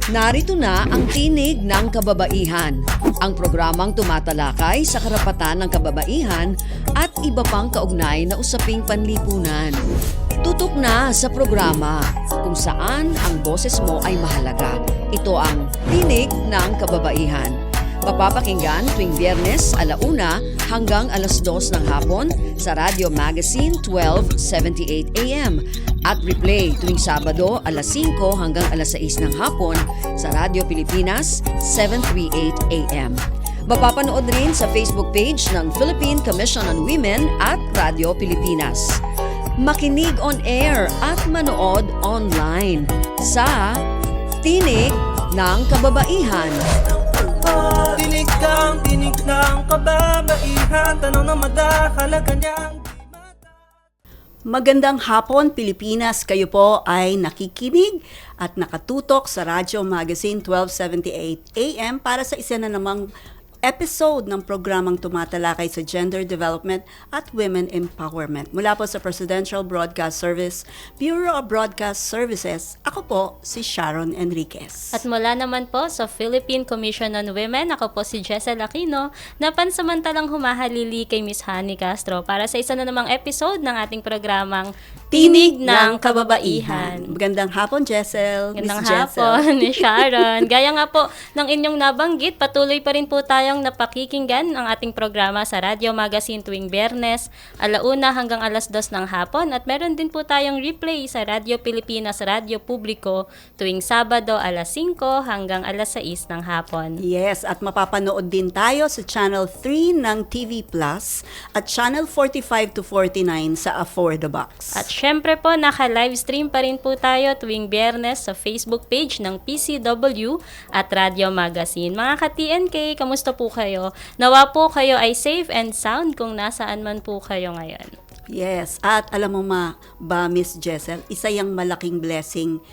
Narito na ang Tinig ng Kababaihan, ang programang tumatalakay sa karapatan ng kababaihan at iba pang kaugnay na usaping panlipunan. Tutok na sa programa kung saan ang boses mo ay mahalaga. Ito ang Tinig ng Kababaihan. Mapapakinggan tuwing Biyernes 1:00 hanggang 2:00 ng hapon sa Radio Magazine 1278 AM at replay tuwing Sabado 5:00 hanggang 6:00 ng hapon sa Radio Pilipinas 738 AM. Mapapanood rin sa Facebook page ng Philippine Commission on Women at Radio Pilipinas. Makinig on air at manood online sa Tinig ng Kababaihan. Tinig ng kababaihan, tanong na madahalaga niyang Magandang hapon, Pilipinas. Kayo po ay nakikinig at nakatutok sa Radyo Magazine 1278 AM para sa isa na namang episode ng programang tumatalakay sa gender development at women empowerment. Mula po sa Presidential Broadcast Service, Bureau of Broadcast Services, ako po si Sharon Enriquez. At mula naman po sa Philippine Commission on Women, ako po si Jessel Aquino, na pansamantalang humahalili kay Miss Honey Castro para sa isa na namang episode ng ating programang Tinig ng Kababaihan. Magandang hapon, Jessel. Magandang Miss Jessel. hapon, Miss Sharon. Gaya nga po ng inyong nabanggit, patuloy pa rin po tayong napakikinggan ang ating programa sa Radio Magazine tuwing Biyernes, 1:00 hanggang 2:00 ng hapon. At meron din po tayong replay sa Radio Pilipinas, Radio Publiko tuwing Sabado 5:00 hanggang 6:00 ng hapon. Yes, at mapapanood din tayo sa Channel 3 ng TV Plus at Channel 45 to 49 sa A4 The Box. At syempre po, naka-livestream pa rin po tayo tuwing Biyernes sa Facebook page ng PCW at Radio Magazine. Mga ka-TNK, kamusta po kayo? Nawa po kayo ay safe and sound kung nasaan man po kayo ngayon. Yes, at alam mo ba, Miss Jessel, isa yung malaking blessing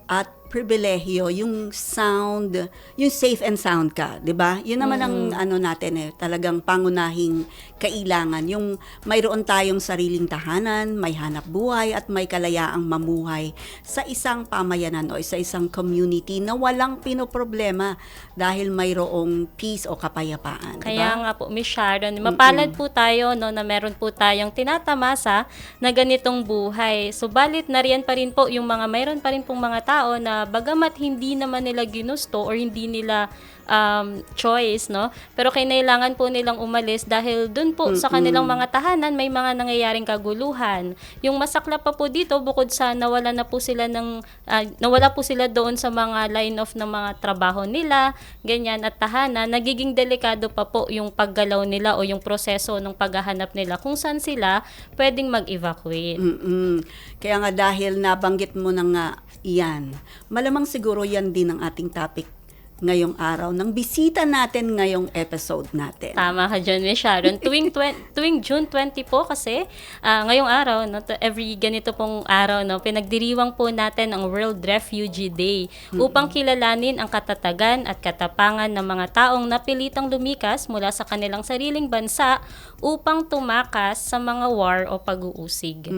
at pribilehyo yung sound, yung safe and sound ka, 'di ba? Yun naman ang natin talagang pangunahing kailangan, yung mayroon tayong sariling tahanan, may hanap buhay at may kalayaang mamuhay sa isang pamayanan o sa isang community na walang pinoproblema dahil mayroong peace o kapayapaan, 'di ba? Kaya nga po, Miss Sharon, mapalad po tayo na meron po tayong tinatamasa na ganitong buhay. Subalit nariyan pa rin po yung mayroon pa rin pong mga tao na bagamat hindi naman nila ginusto or hindi nila choice, no? Pero kailangan po nilang umalis dahil dun po sa kanilang mga tahanan may mga nangyayaring kaguluhan. Yung masakla pa po dito, bukod sa nawala po sila doon sa mga line of ng mga trabaho nila, ganyan at tahanan, nagiging delikado pa po yung paggalaw nila o yung proseso ng paghahanap nila kung saan sila pwedeng mag-evacuate. Kaya nga dahil nabanggit mo na nga yan, malamang siguro yan din ang ating topic ngayong araw ng bisita natin ngayong episode natin. Tama ka dyan, Miss Sharon. Tuwing June 20 po kasi, ngayong araw, every ganito pong araw, pinagdiriwang po natin ang World Refugee Day upang kilalanin ang katatagan at katapangan ng mga taong napilitang lumikas mula sa kanilang sariling bansa upang tumakas sa mga war o pag-uusig.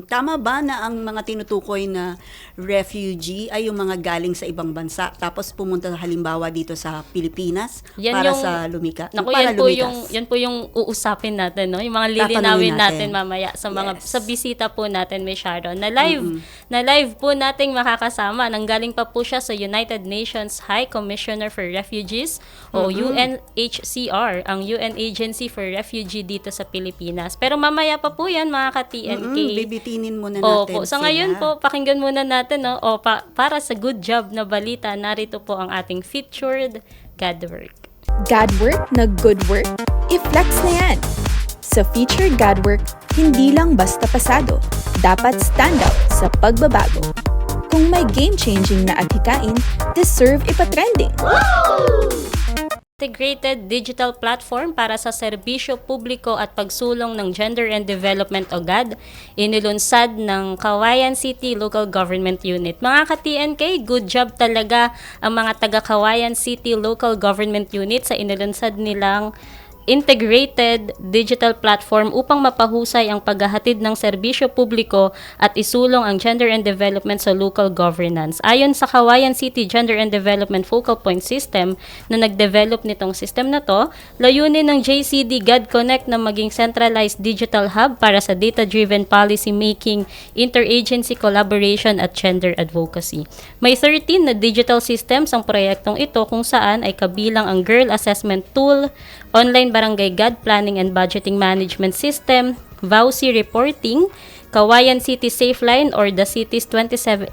Tama ba na ang mga tinutukoy na refugee ay yung mga galing sa ibang bansa tapos pumunta halimbawa dito sa Pilipinas sa lumikas? Yan po yung uusapin natin, no? Yung mga lilinawin natin mamaya sa mga sa bisita po natin, Miss Sharon. Na live po nating makakasama. Nanggaling pa po siya sa United Nations High Commissioner for Refugees o UNHCR, ang UN Agency for Refugee dito sa Pilipinas. Pero mamaya pa po yan, mga ka-TNK. Bibitinin muna natin Opo. Sa ngayon po, pakinggan muna natin, no? Para sa good job na balita, narito po ang ating featured God Work. God work na good work? I-flex na yan! Sa featured God work, hindi lang basta pasado. Dapat stand out sa pagbabago. Kung may game-changing na adhikain, deserve ipatrending. Integrated digital platform para sa serbisyo publiko at pagsulong ng Gender and Development o GAD, inilunsad ng Cauayan City Local Government Unit. Mga ka-TNK, good job talaga ang mga taga Cauayan City Local Government Unit sa inilunsad nilang integrated digital platform upang mapahusay ang paghahatid ng serbisyo publiko at isulong ang gender and development sa local governance. Ayon sa Kawayan City Gender and Development Focal Point System na nag-develop nitong system na to, layunin ng JCD God Connect na maging centralized digital hub para sa data-driven policy making, interagency collaboration at gender advocacy. May 13 na digital systems ang proyektong ito kung saan ay kabilang ang Girl Assessment Tool, Online Barangay God Planning and Budgeting Management System, VAUSI Reporting, Kawayan City Safe Line or the city's 24/7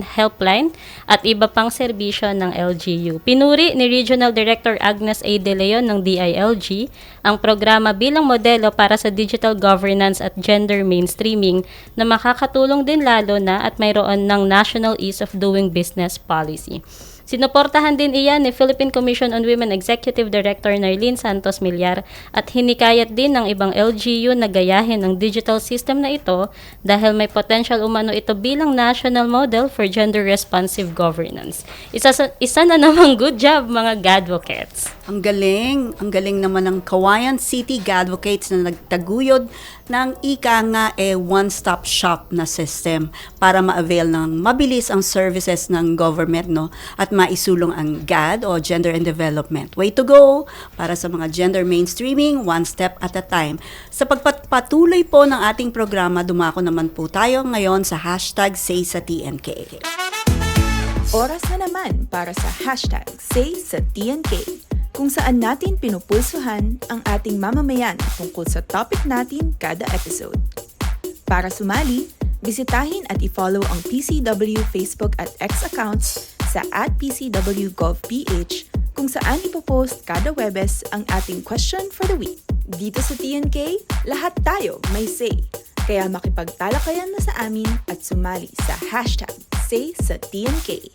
helpline at iba pang serbisyo ng LGU. Pinuri ni Regional Director Agnes A. De Leon ng DILG ang programa bilang modelo para sa digital governance at gender mainstreaming na makakatulong din lalo na at mayroon ng National Ease of Doing Business Policy. Sinuportahan din iyan ni Philippine Commission on Women Executive Director Narlene Santos Millar at hinikayat din ng ibang LGU na gayahin ang digital system na ito dahil may potential umano ito bilang national model for gender-responsive governance. Isa na namang good job mga Gadvocates. Ang galing naman ng Kawayan City Gadvocates na nagtaguyod ng ika nga one-stop shop na system para ma-avail ng mabilis ang services ng government, no, at maisulong ang GAD o Gender and Development. Way to go para sa mga gender mainstreaming, one step at a time. Sa pagpatuloy po ng ating programa, dumako naman po tayo ngayon sa hashtag #SaySaTNK. Oras na naman para sa hashtag #SaySaTNK, kung saan natin pinupulsuhan ang ating mamamayan tungkol sa topic natin kada episode. Para sumali, bisitahin at i-follow ang PCW Facebook at X accounts sa @PCWGovPH kung saan ipopost kada Webes ang ating question for the week. Dito sa TNK, lahat tayo may say. Kaya makipagtalakayan na sa amin at sumali sa hashtag #SaySaTNK.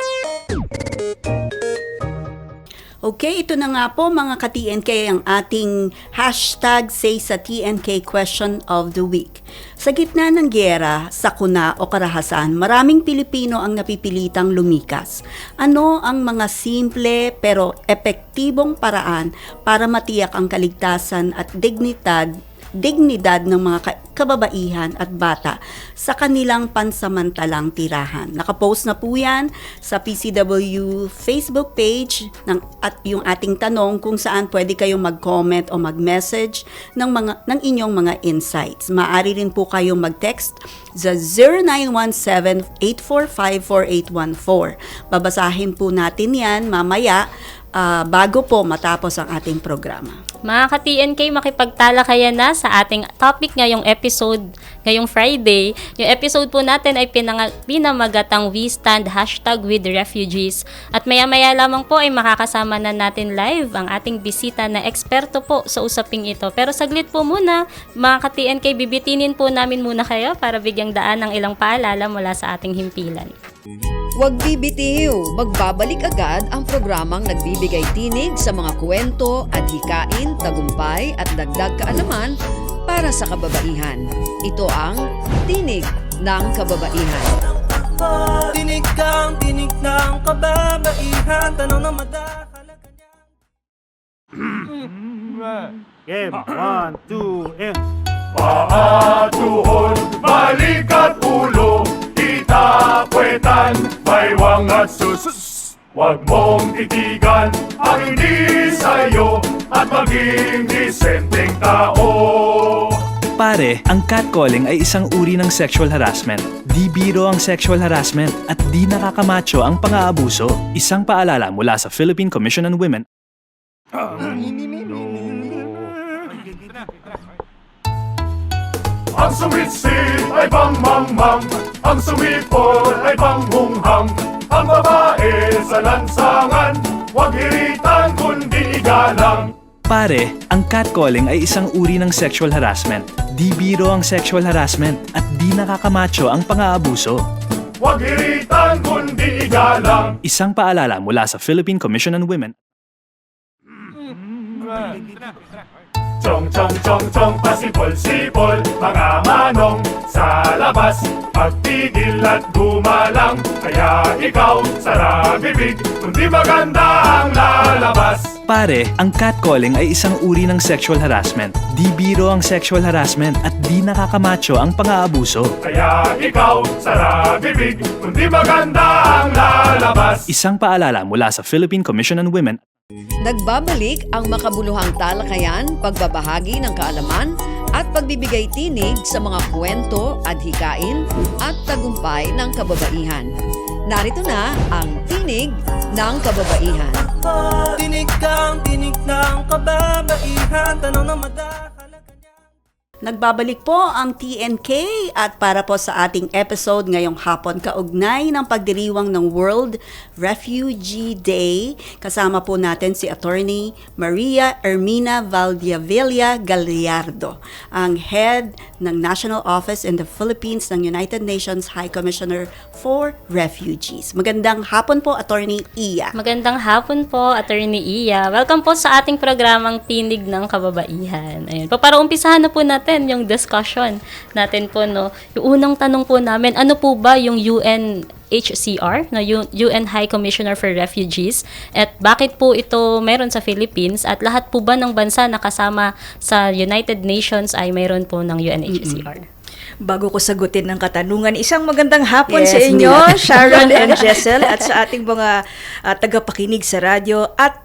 Okay, ito na nga po mga ka-TNK ang ating hashtag #SaySaTNK question of the week. Sa gitna ng gyera, sakuna o karahasan, maraming Pilipino ang napipilitang lumikas. Ano ang mga simple pero epektibong paraan para matiyak ang kaligtasan at dignidad ng mga kababaihan at bata sa kanilang pansamantalang tirahan? Nakapost na po yan sa PCW Facebook page at yung ating tanong kung saan pwede kayong mag-comment o mag-message ng inyong mga insights. Maaari rin po kayong mag-text sa 0917-845-4814. Babasahin po natin yan mamaya bago po matapos ang ating programa. Mga ka-TNK, makipagtalakayan na sa ating topic ngayong episode, ngayong Friday. Yung episode po natin ay pinamagatang We Stand #WithRefugees. At maya-maya lamang po ay makakasama na natin live ang ating bisita na eksperto po sa usaping ito. Pero saglit po muna, mga ka-TNK, bibitinin po namin muna kayo para bigyang daan ng ilang paalala mula sa ating himpilan. Huwag bibitiw, magbabalik agad ang programang nagbibigay tinig sa mga kwento, adhikain, tagumpay at dagdag kaalaman para sa kababaihan. Ito ang Tinig ng Kababaihan. Tinig ng kababaihan, tanong na madahalaga niya. Game, 1, 2, and... Paa, tuhod, balik at ulo, itapwetan, baywang at sus. Huwag mong titigan ang hindi sa'yo at maging disenteng tao. Pare, ang catcalling ay isang uri ng sexual harassment. Di biro ang sexual harassment at di nakakamacho ang pang-aabuso. Isang paalala mula sa Philippine Commission on Women. Ang sumitsit ay pangmangmang, ang sumipol ay panghunghang. Ang babae sa lansangan, huwag iritan kundi igalang. Pare, ang catcalling ay isang uri ng sexual harassment. Di biro ang sexual harassment at di nakakamacho ang pang-aabuso. Huwag iritan kundi igalang. Isang paalala mula sa Philippine Commission on Women. Chong chong chong chong, pasipol-sipol, mga manong sa labas. Pagtigil at gumalang, kaya ikaw sarang bibig, kundi maganda ang lalabas. Pare, ang catcalling ay isang uri ng sexual harassment. Di biro ang sexual harassment at di nakakamacho ang pang-aabuso. Kaya ikaw, sara bibig, kundi maganda ang lalabas. Isang paalala mula sa Philippine Commission on Women. Nagbabalik ang makabuluhang talakayan, pagbabahagi ng kaalaman at pagbibigay tinig sa mga kwento, adhikain at tagumpay ng kababaihan. Narito na ang Tinig ng Kababaihan. Tinig ng kababaihan, tanong na madahalagan niya. Nagbabalik po ang TNK at para po sa ating episode ngayong hapon kaugnay ng pagdiriwang ng World Refugee Day. Kasama po natin si Attorney Maria Ermina Valdiavilla Gallardo, ang head ng National Office in the Philippines ng United Nations High Commissioner for Refugees. Magandang hapon po, Attorney Iya. Magandang hapon po, Attorney Iya. Welcome po sa ating programang Tinig ng Kababaihan. Ayun po, para umpisahan na po natin yung discussion natin po, no. Yung unang tanong po namin, ano po ba yung UNHCR, na UN High Commissioner for Refugees, at bakit po ito meron sa Philippines, at lahat po ba ng bansa na kasama sa United Nations ay mayroon po ng UNHCR? Bago ko sagutin ng katanungan, isang magandang hapon Yes, sa inyo, Mila. Sharon and Jessel, at sa ating mga tagapakinig sa radyo at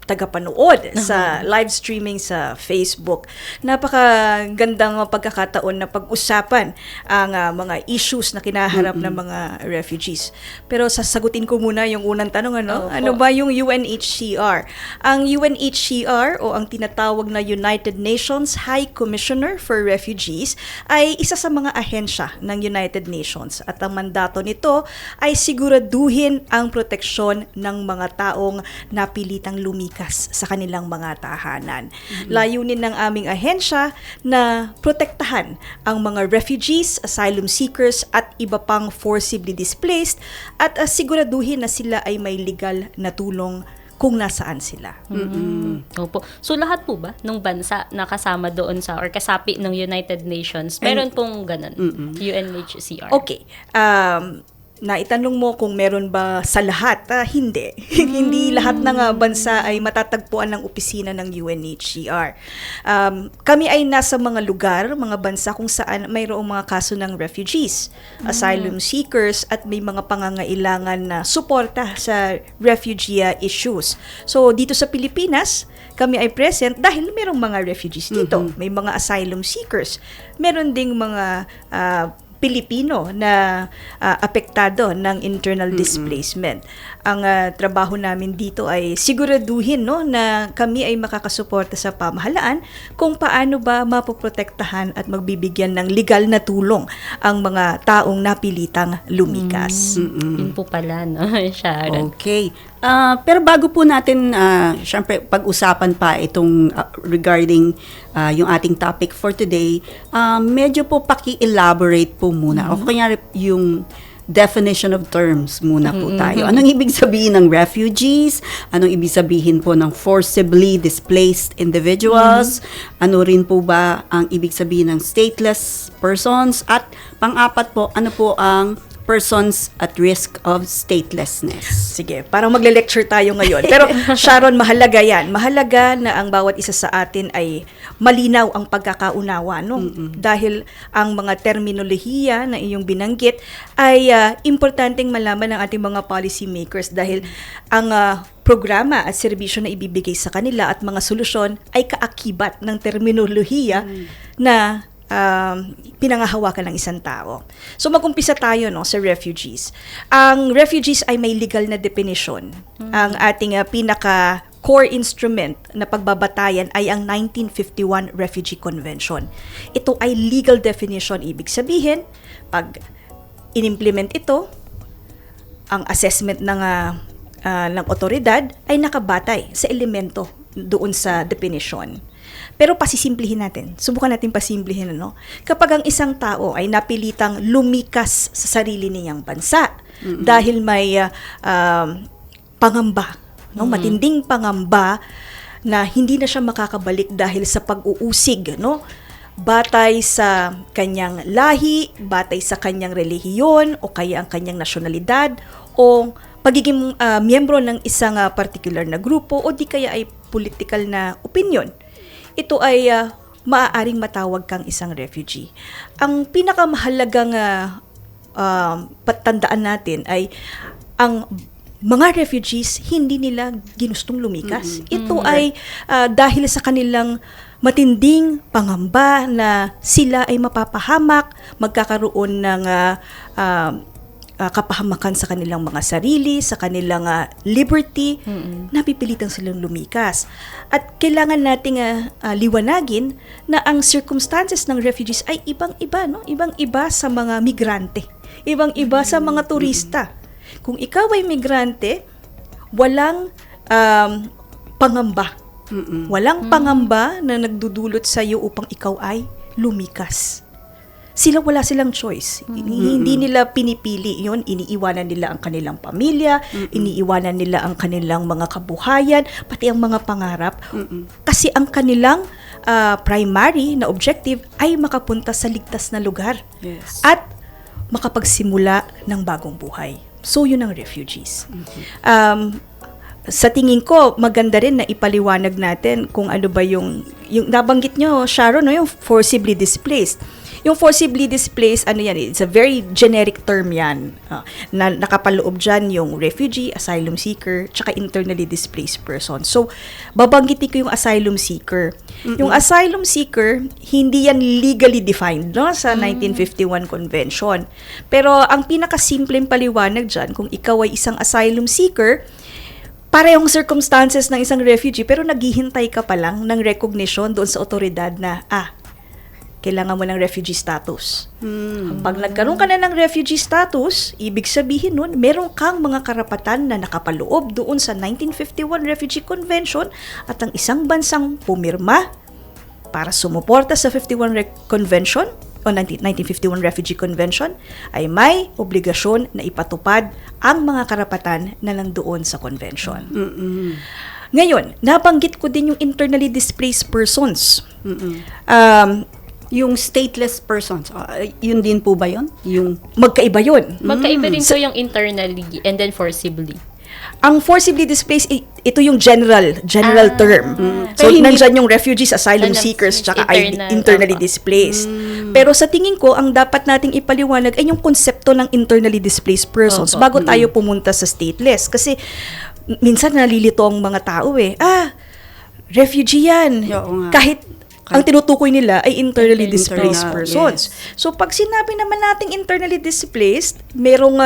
tagapanood sa live streaming sa Facebook. Napakagandang pagkakataon na pag-usapan ang mga issues na kinaharap ng mga refugees. Pero sasagutin ko muna yung unang tanong, Opo. ano ba yung UNHCR? Ang UNHCR o ang tinatawag na United Nations High Commissioner for Refugees ay isa sa mga ahensya ng United Nations at ang mandato nito ay siguraduhin ang proteksyon ng mga taong napilitang lumikas sa kanilang mga tahanan. Layunin ng aming ahensya na protektahan ang mga refugees, asylum seekers at iba pang forcibly displaced at siguraduhin na sila ay may legal na tulong kung nasaan sila. Opo. So lahat po ba ng bansa na kasama doon sa or kasapi ng United Nations, meron pong ganun, UNHCR? Okay. Naitanong mo kung meron ba sa lahat. Hindi. Hindi lahat ng bansa ay matatagpuan ng opisina ng UNHCR. Kami ay nasa mga lugar, mga bansa kung saan mayroong mga kaso ng refugees, asylum seekers, at may mga pangangailangan na suporta sa refugee issues. So, dito sa Pilipinas, kami ay present dahil merong mga refugees dito. May mga asylum seekers. Meron ding mga Pilipino na apektado ng internal displacement. Ang trabaho namin dito ay siguraduhin na kami ay makakasuporta sa pamahalaan kung paano ba mapoprotektahan at magbibigyan ng legal na tulong ang mga taong napilitang lumikas. Yun po pala, no, Sharon. Okay. Pero bago po natin, syempre, pag-usapan pa itong regarding yung ating topic for today, medyo po paki-elaborate po muna. O kanya yung definition of terms muna po tayo. Anong ibig sabihin ng refugees? Anong ibig sabihin po ng forcibly displaced individuals? Ano rin po ba ang ibig sabihin ng stateless persons? At pang-apat po, ano po ang persons at risk of statelessness? Sige, parang magle-lecture tayo ngayon. Pero Sharon, mahalaga yan. Mahalaga na ang bawat isa sa atin ay malinaw ang pagkakaunawa, no? Dahil ang mga terminolohiya na iyong binanggit ay importanteng malaman ng ating mga policy makers dahil ang programa at serbisyo na ibibigay sa kanila at mga solusyon ay kaakibat ng terminolohiya na pinangahawakan ng isang tao. So mag-umpisa tayo sa refugees. Ang refugees ay may legal na definition. Ang ating pinaka core instrument na pagbabatayan ay ang 1951 Refugee Convention. Ito ay legal definition, ibig sabihin pag inimplement ito, ang assessment ng otoridad ay nakabatay sa elemento doon sa definition. Pero pasisimplihin natin. Subukan natin pasimplihin, Kapag ang isang tao ay napilitang lumikas sa sarili niyang bansa dahil may pangamba, matinding pangamba na hindi na siya makakabalik dahil sa pag-uusig, batay sa kanyang lahi, batay sa kanyang relihiyon o kaya ang kanyang nasyonalidad o pagiging miyembro ng isang particular na grupo o di kaya ay political na opinion. Ito ay maaaring matawag kang isang refugee. Ang pinakamahalagang patandaan natin ay ang mga refugees hindi nila ginustong lumikas. Ito ay dahil sa kanilang matinding pangamba na sila ay mapapahamak, magkakaroon ng kapahamakan sa kanilang mga sarili, sa kanilang liberty, napipilitan silang lumikas. At kailangan nating liwanagin na ang circumstances ng refugees ay ibang-iba, no? Ibang-iba sa mga migrante, ibang-iba sa mga turista. Kung ikaw ay migrante, walang pangamba. Walang pangamba na nagdudulot sa iyo upang ikaw ay lumikas. Wala silang choice. Hindi nila pinipili yon, iniiwanan nila ang kanilang pamilya, iniiwanan nila ang kanilang mga kabuhayan, pati ang mga pangarap. Kasi ang kanilang primary na objective ay makapunta sa ligtas na lugar. Yes. At makapagsimula ng bagong buhay. So, yun ang refugees. Sa tingin ko, maganda rin na ipaliwanag natin kung ano ba yung nabanggit nyo, Sharon, no, yung forcibly displaced. Yung forcibly displaced, ano yan, it's a very generic term yan. Na nakapaloob dyan yung refugee, asylum seeker, tsaka internally displaced person. So, babanggitin ko yung asylum seeker. Yung asylum seeker, hindi yan legally defined, no, sa 1951 Convention. Pero ang pinakasimpleng paliwanag dyan, kung ikaw ay isang asylum seeker, parehong circumstances ng isang refugee, pero naghihintay ka pa lang ng recognition doon sa otoridad na, kailangan mo ng refugee status. Pag nagkaroon ka na ng refugee status, ibig sabihin nun, meron kang mga karapatan na nakapaloob doon sa 1951 Refugee Convention at ang isang bansang pumirma para sumuporta sa 51 Convention o 1951 Refugee Convention ay may obligasyon na ipatupad ang mga karapatan na nandoon sa convention. Ngayon, nabanggit ko din yung internally displaced persons. Yung stateless persons, yun din po ba yun? Yung Magkaiba yun. Magkaiba rin po yung internally and then forcibly. Ang forcibly displaced, ito yung general term. So, Pero hindi- nandyan yung refugees, asylum seekers, tsaka internally displaced. Pero sa tingin ko, ang dapat nating ipaliwanag ay yung konsepto ng internally displaced persons bago tayo pumunta sa stateless. Kasi, minsan nalilito ang mga tao refugee yan. Oo nga. Kahit ang tinutukoy nila ay internally displaced Internal, persons. yes. So, pag sinabi naman nating internally displaced, merong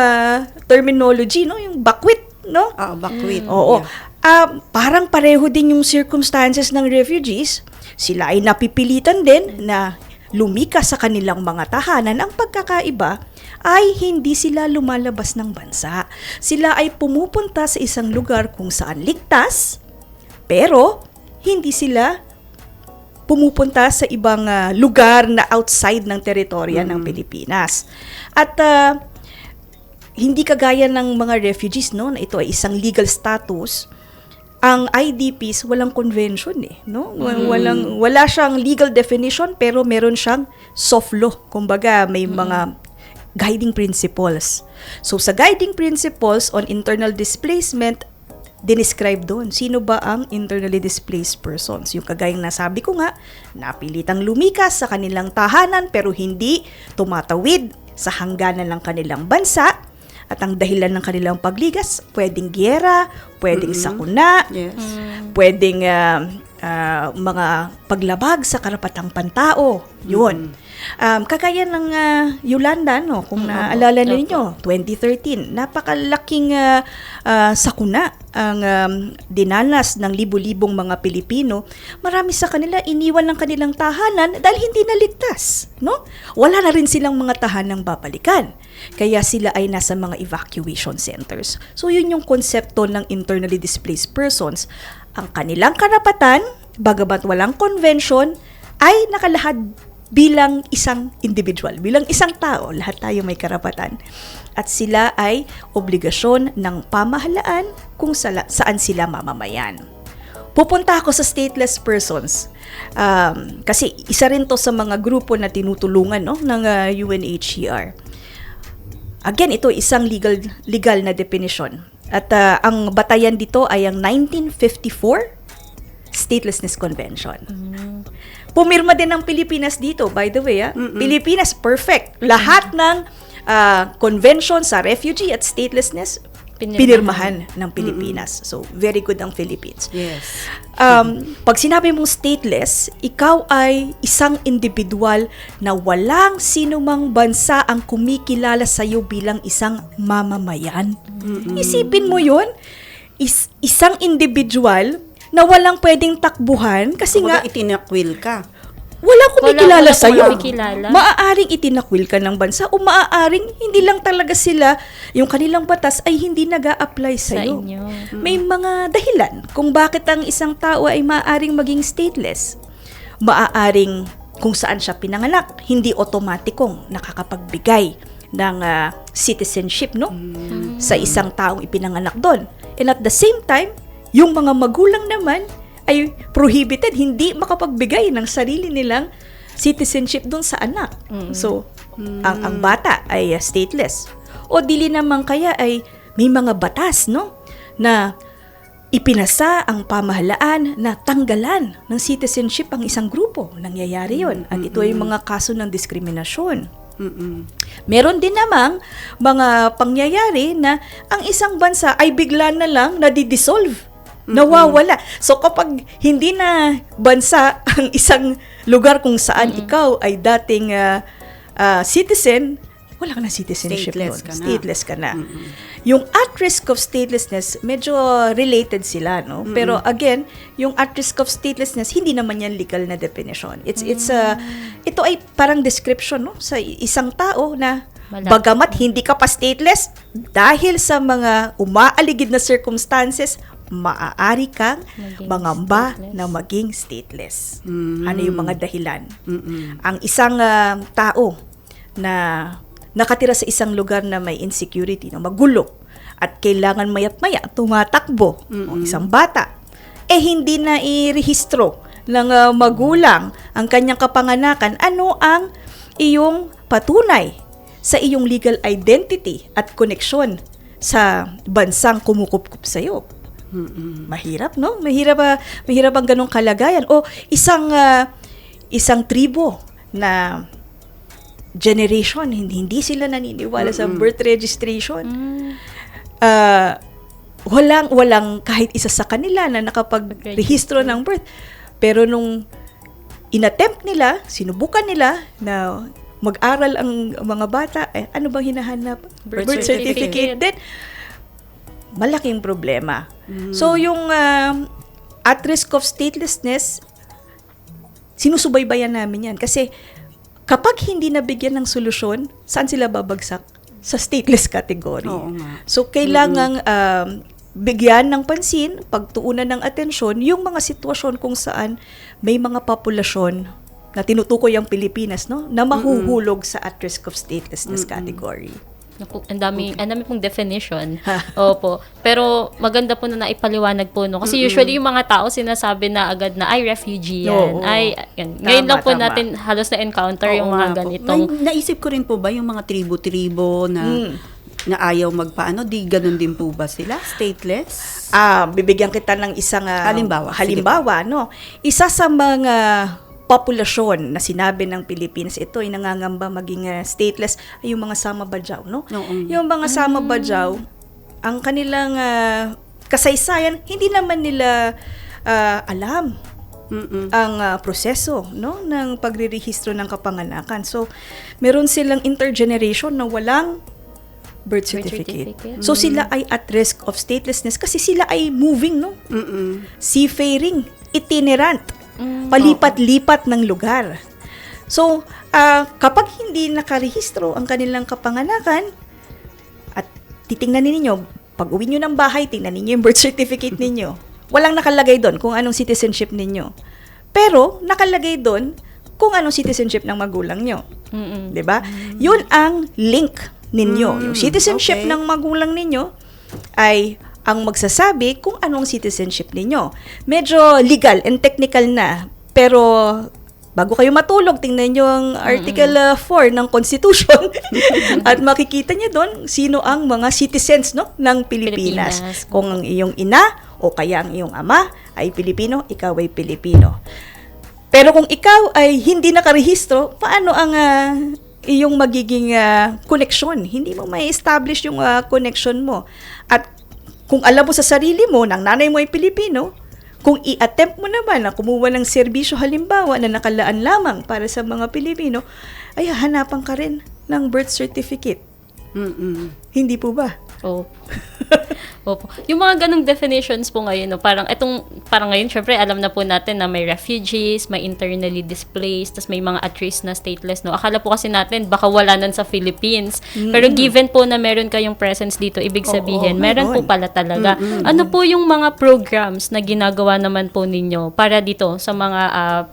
terminology, no? Yung bakwit, no? Bakwit. Oo. Yeah. Parang pareho din yung circumstances ng refugees. Sila ay napipilitan din na lumikas sa kanilang mga tahanan. Ang pagkakaiba ay hindi sila lumalabas ng bansa. Sila ay pumupunta sa isang lugar kung saan ligtas, pero hindi sila pumupunta sa ibang lugar na outside ng teritorya ng Pilipinas. At hindi kagaya ng mga refugees, no, na ito ay isang legal status. Ang IDPs walang convention no? Wala siyang legal definition pero meron siyang soft law. Kumbaga may mga guiding principles. So sa guiding principles on internal displacement, dinescribe doon, sino ba ang internally displaced persons? Yung kagayang nasabi ko nga, napilitang lumikas sa kanilang tahanan pero hindi tumatawid sa hangganan ng kanilang bansa at ang dahilan ng kanilang pagligas, pwedeng giyera, pwedeng sakuna, Yes. pwedeng mga paglabag sa karapatang pantao. Yun. Kagaya ng Yolanda, no, kung naalala ninyo, 2013, napakalaking sakuna ang dinanas ng libu-libong mga Pilipino. Marami sa kanila iniwan ng kanilang tahanan dahil hindi naligtas, no? Wala na rin silang mga tahanang babalikan. Kaya sila ay nasa mga evacuation centers. So yun yung konsepto ng internally displaced persons. Ang kanilang karapatan, bagamat walang convention, ay nakalahad bilang isang individual, bilang isang tao. Lahat tayo may karapatan. At sila ay obligasyon ng pamahalaan kung saan sila mamamayan. Pupunta ako sa stateless persons. Kasi isa rin to sa mga grupo na tinutulungan, no, ng UNHCR. Again, ito isang legal na definition. At ang batayan dito ay ang 1954 Statelessness Convention. Pumirma din ng Pilipinas dito, by the way. Pilipinas, perfect. Lahat ng convention sa refugee at statelessness, pinirmahan ng Pilipinas. So, very good ang Philippines. Yes. Pag sinabi mong stateless, ikaw ay isang individual na walang sinumang bansa ang kumikilala sa iyo bilang isang mamamayan. Isipin mo yun, isang individual na walang pwedeng takbuhan kasi nga Kumbaga itinakwil ka. walang kumikilala Wala sa iyo. kumikilala. Maaaring itinakwil ka ng bansa o maaaring hindi lang talaga sila, yung kanilang batas ay hindi nag-a-apply sa iyo. inyo. May mga dahilan kung bakit ang isang tao ay maaaring maging stateless. Maaaring kung saan siya pinanganak, hindi otomatikong nakakapagbigay ng citizenship, no? Sa isang taong ipinanganak doon. And at the same time, yung mga magulang naman ay prohibited, hindi makapagbigay ng sarili nilang citizenship doon sa anak. So, ang bata ay stateless. O dili naman kaya ay may mga batas, no? Na ipinasa ang pamahalaan na tanggalan ng citizenship ang isang grupo. Nangyayari yon. At ito ay mga kaso ng diskriminasyon. Meron din namang mga pangyayari na ang isang bansa ay bigla na lang nadidissolve. Nawawala. So kapag hindi na bansa ang isang lugar kung saan ikaw ay dating citizen, wala ka na citizenship Stateless doon. ka na. Stateless ka na. Yung at risk of statelessness, medyo related sila, no? Pero again, yung at risk of statelessness, hindi naman yan legal na definition. Ito ay parang description, no? Sa isang tao na bagamat hindi ka pa stateless, dahil sa mga umaaligid na circumstances, maaari kang mangamba na maging stateless. Ano yung mga dahilan? Ang isang tao na nakatira sa isang lugar na may insecurity, na magulo, at kailangan mayat-maya tumatakbo, o isang bata, hindi na irehistro ng magulang ang kanyang kapanganakan, ano ang iyong patunay sa iyong legal identity at koneksyon sa bansang kumukup-kup sa iyo? Mahirap, no? Mahirap ang ganong kalagayan. O isang tribo na generation, hindi sila naniniwala sa birth registration. Walang kahit isa sa kanila na nakapag-rehistro ng birth. Pero nung inattempt nila, sinubukan nila na mag-aral ang mga bata, ano bang hinahanap? Birth certificate. Then, malaking problema. So, yung at risk of statelessness, sinusubaybayan namin yan. Kasi, kapag hindi nabigyan ng solusyon, saan sila babagsak? Sa stateless category. Oo nga. So, kailangang bigyan ng pansin, pagtuunan ng atensyon, yung mga sitwasyon kung saan may mga populasyon na tinutukoy ang Pilipinas, no? Na mahuhulog sa at risk of statelessness category. Naku, ang dami pong definition. Opo. Pero maganda po na naipaliwanag po, no? Kasi usually yung mga tao sinasabi na agad na ay refugee yan. Oo. Yan. Ngayon lang po Tama. natin halos na-encounter yung Oo mga nga po. ganitong... Naisip ko rin po ba yung mga tribo-tribo na ayaw magpaano, di ganun din po ba sila? Stateless? Bibigyan kita ng isang Halimbawa. halimbawa, no? Isa sa mga populasyon na sinabi ng Pilipinas, ito ay nangangamba maging stateless, ay yung mga Sama Bajau, no? Oo. Yung mga Sama Bajau, ang kanilang kasaysayan, hindi naman nila alam ang proseso, no, ng pagrerehistro ng kapanganakan. So, meron silang intergeneration na walang birth certificate. So, sila ay at risk of statelessness kasi sila ay moving, no? Seafaring, itinerant, palipat-lipat ng lugar. So, kapag hindi nakarehistro ang kanilang kapanganakan, at titingnan ninyo, pag uwi nyo ng bahay, tingnan ninyo yung birth certificate ninyo. Walang nakalagay doon kung anong citizenship ninyo. Pero, nakalagay doon kung anong citizenship ng magulang nyo. Diba? Yun ang link ninyo. Yung citizenship okay. ng magulang ninyo ay ang magsasabi kung anong citizenship ninyo. Medyo legal and technical na, pero bago kayo matulog, tingnan nyo ang Article 4 ng Constitution at makikita nyo doon sino ang mga citizens no, ng Pilipinas. Pilipinas. Kung ang iyong ina o kaya ang iyong ama ay Pilipino, ikaw ay Pilipino. Pero kung ikaw ay hindi nakarehistro, paano ang iyong magiging connection? Hindi mo may establish yung connection mo. At kung alam mo sa sarili mo, ng nanay mo ay Pilipino, kung i-attempt mo naman na kumuha ng serbisyo halimbawa na nakalaan lamang para sa mga Pilipino, ay hanapan ka rin ng birth certificate. Hindi po ba? Opo. Opo. Yung mga ganong definitions po ngayon, no, parang ngayon, syempre, alam na po natin na may refugees, may internally displaced, tas may mga at-risk na stateless, no. Akala po kasi natin, baka wala nan sa Philippines. Pero given po na meron kayong presence dito, ibig sabihin, meron po pala talaga. Ano po yung mga programs na ginagawa naman po ninyo para dito sa mga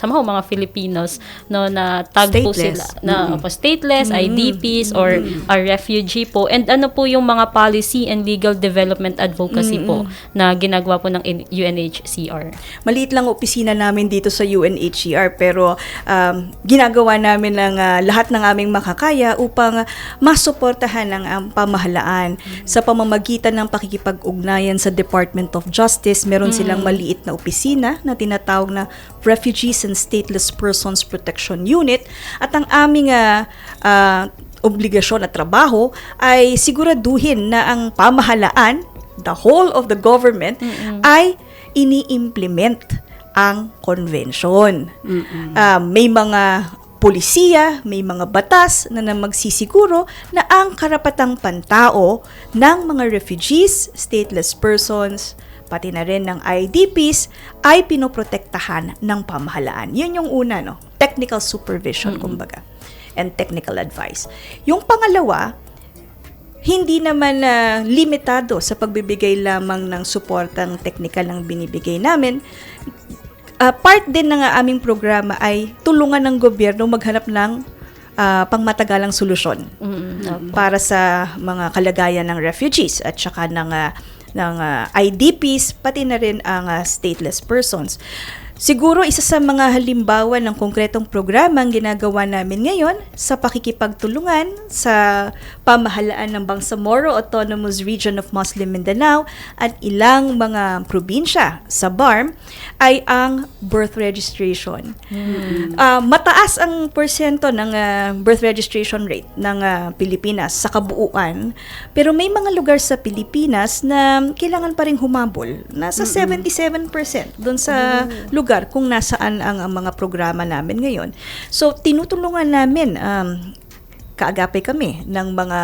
mga Filipinos, no, na tag po sila, na stateless, IDPs, or refugee po, and ano po yung mga policy and legal development advocacy po na ginagawa po ng UNHCR. Maliit lang opisina namin dito sa UNHCR pero ginagawa namin ng lahat ng aming makakaya upang masuportahan ang pamahalaan sa pamamagitan ng pakikipag-ugnayan sa Department of Justice. Meron silang maliit na opisina na tinatawag na Refugees and Stateless Persons Protection Unit at ang aming obligasyon at trabaho ay siguraduhin na ang pamahalaan, the whole of the government, ay ini-implement ang convention. May mga polisiya, may mga batas na magsisiguro na ang karapatang pantao ng mga refugees, stateless persons, pati na rin ng IDPs ay pinoprotektahan ng pamahalaan. Yun yung una, no? Technical supervision, kumbaga, and technical advice. Yung pangalawa, hindi naman limitado sa pagbibigay lamang ng suportang technical ang binibigay namin. Part din ng aming programa ay tulungan ng gobyerno maghanap ng pangmatagalang solusyon para sa mga kalagayan ng refugees at saka ng IDPs, pati na rin ang stateless persons. Siguro isa sa mga halimbawa ng konkretong programa ang ginagawa namin ngayon sa pakikipagtulungan sa pamahalaan ng Bangsamoro Autonomous Region of Muslim Mindanao at ilang mga probinsya sa BARM ay ang birth registration. Mataas ang porsyento ng birth registration rate ng Pilipinas sa kabuuan, pero may mga lugar sa Pilipinas na kailangan pa rin humabol. Nasa 77% doon sa lugar kung nasaan ang mga programa namin ngayon. So, tinutulungan namin, kaagapay kami ng mga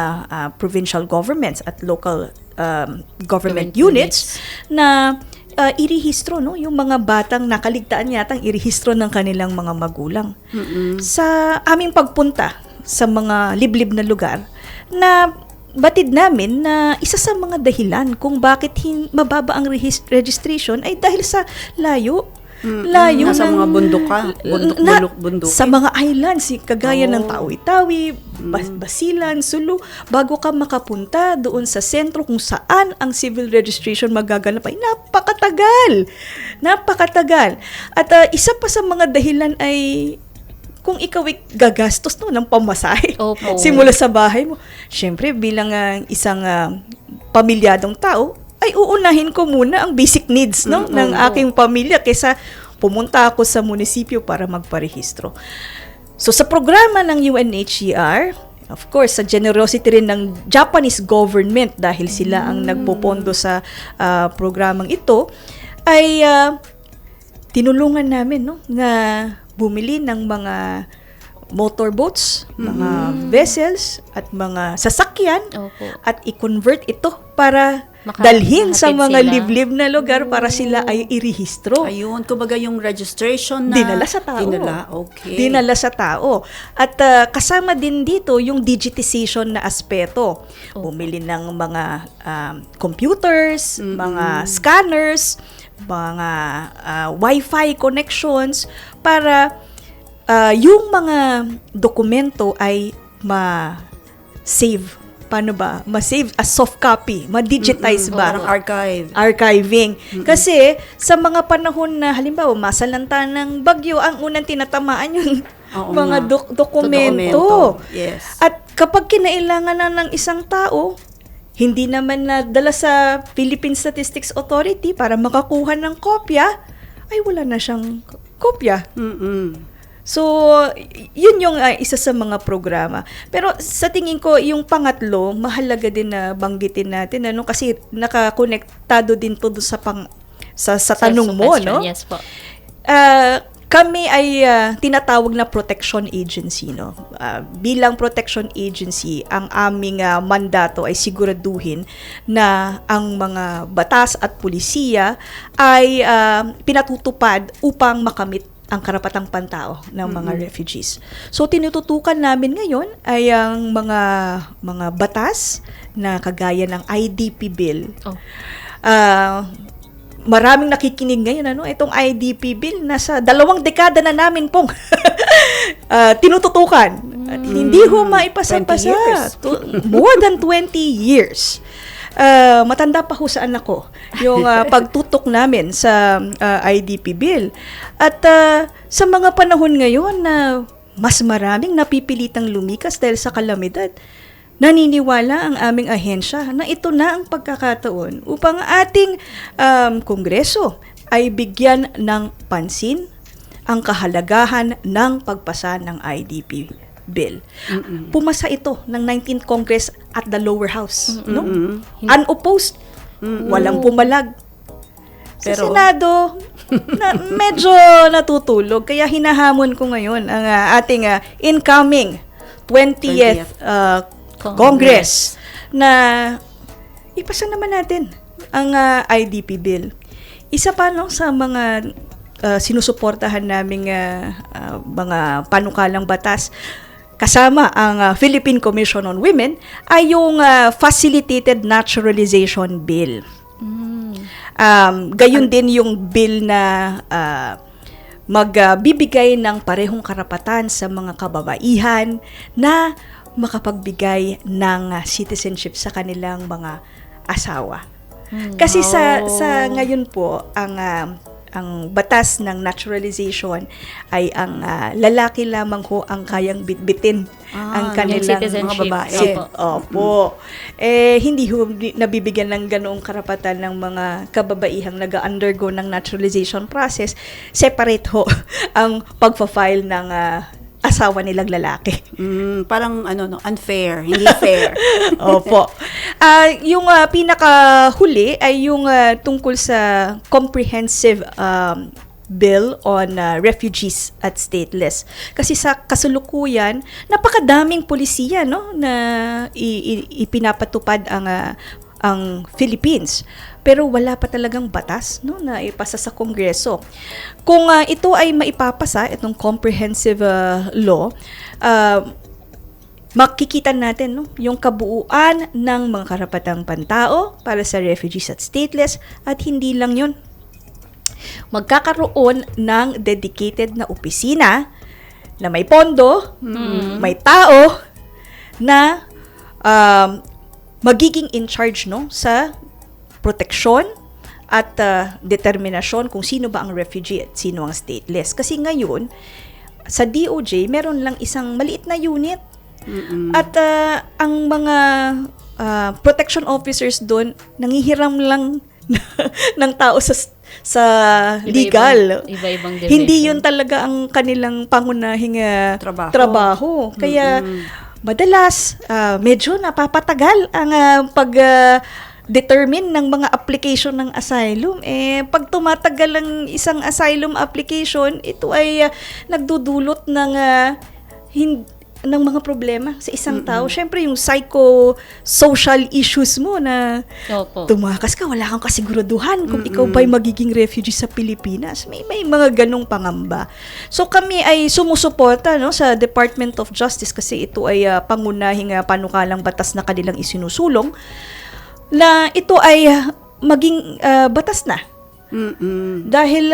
provincial governments at local government units na irehistro, no? Yung mga batang nakaligtaan yatang irehistro ng kanilang mga magulang. Sa aming pagpunta sa mga liblib na lugar, na batid namin na isa sa mga dahilan kung bakit mababa ang registration ay dahil sa layo Nasa mga bundok ka, bundok. Sa mga islands, kagaya ng Tawi-Tawi, Basilan, Sulu, bago ka makapunta doon sa sentro kung saan ang civil registration magaganap ay napakatagal. At isa pa sa mga dahilan ay kung ikaw ay gagastos ng pamasahe simula sa bahay mo. Siyempre, bilang isang pamilyadong tao, ay uunahin ko muna ang basic needs ng aking pamilya kaysa pumunta ako sa munisipyo para magparehistro. So sa programa ng UNHCR, of course, sa generosity rin ng Japanese government dahil sila ang nagpopondo sa programang ito, ay tinulungan namin na bumili ng mga motorboats, mga vessels at mga sasakyan at i-convert ito para dalhin sa mga liblib na lugar para sila ay irehistro. Ayun, kumbaga yung registration na dinala sa tao. Dinala sa tao. At kasama din dito yung digitization na aspeto. Bumili ng mga computers, mga scanners, mga Wi-Fi connections para yung mga dokumento ay ma-save paano ba, ma-save as soft copy, ma-digitize ba? Parang archive. Archiving. Kasi sa mga panahon na halimbawa masalanta ng bagyo, ang unang tinatamaan yung Oo mga nga. dokumento. Yes. At kapag kinailangan na ng isang tao, hindi naman nadala sa Philippine Statistics Authority para makakuha ng kopya, ay wala na siyang kopya. So, yun yung isa sa mga programa. Pero sa tingin ko, yung pangatlo, mahalaga din na banggitin natin, ano, kasi nakakonektado din to doon sa tanong mo, question. no? Yes po. Kami ay tinatawag na protection agency, no. Bilang protection agency, ang aming mandato ay siguraduhin na ang mga batas at pulisiya ay pinatutupad upang makamit ang karapatang pantao ng mga refugees. So tinututukan namin ngayon ay ang mga batas na kagaya ng IDP bill. Oh. Maraming nakikinig ngayon, ano, itong IDP bill, nasa 2 dekada na namin pong tinututukan. At hindi ho 20 maipasa-pasa. years. More than 20 years. Matanda pa ho sa anak ko yung pagtutok namin sa IDP bill. At sa mga panahon ngayon na mas maraming napipilitang lumikas dahil sa kalamidad, naniniwala ang aming ahensya na ito na ang pagkakataon upang ating Kongreso ay bigyan ng pansin ang kahalagahan ng pagpasa ng IDP bill. Pumasa ito ng 19th Congress at the lower house, no? Unopposed. Walang pumalag. Sa Pero- Senado, medyo natutulog. Kaya hinahamon ko ngayon ang ating incoming 20th Congress na ipasa naman natin ang IDP bill. Isa pa, no, sa mga sinusuportahan naming mga panukalang batas kasama ang Philippine Commission on Women ay yung Facilitated Naturalization Bill. Gayon din yung bill na magbibigay ng parehong karapatan sa mga kababaihan na makapagbigay ng citizenship sa kanilang mga asawa. Kasi sa ngayon po ang batas ng naturalization ay ang lalaki lamang ho ang kayang bitbitin ang kanilang citizenship. mga babae. Opo. Hindi ho nabibigyan ng ganoong karapatan ng mga kababaihang nag-undergo ng naturalization process. Separate ho ang pagpa-file ng asawa nilang lalaki. Parang unfair, hindi fair. Opo. Yung pinakahuli ay yung tungkol sa comprehensive bill on refugees at stateless. Kasi sa kasalukuyan, napakadaming polisiya, no, na ipinapatupad ang Philippines. Pero wala pa talagang batas, no, na ipasa sa Kongreso. Kung ito ay maipapasa, itong comprehensive law, makikita natin, no, yung kabuuan ng mga karapatang pantao para sa refugees at stateless, at hindi lang yun. Magkakaroon ng dedicated na opisina na may pondo, may tao na magiging in charge, no, sa proteksyon at determinasyon kung sino ba ang refugee at sino ang stateless. Kasi ngayon, sa DOJ, meron lang isang maliit na unit. At ang mga protection officers doon, nangihiram lang ng tao sa legal. Iba-ibang division. Hindi yun talaga ang kanilang pangunahing trabaho. Kaya madalas medyo napapatagal ang pag-determine ng mga application ng asylum. Pag tumatagal ang isang asylum application, ito ay nagdudulot ng mga problema sa isang tao. Siyempre, yung psycho-social issues mo na Opo. tumakas ka, wala kang kasiguraduhan kung ikaw ba'y magiging refugee sa Pilipinas. May mga ganong pangamba. So kami ay sumusuporta, no, sa Department of Justice kasi ito ay pangunahing panukalang batas na kanilang isinusulong na ito ay maging batas na Dahil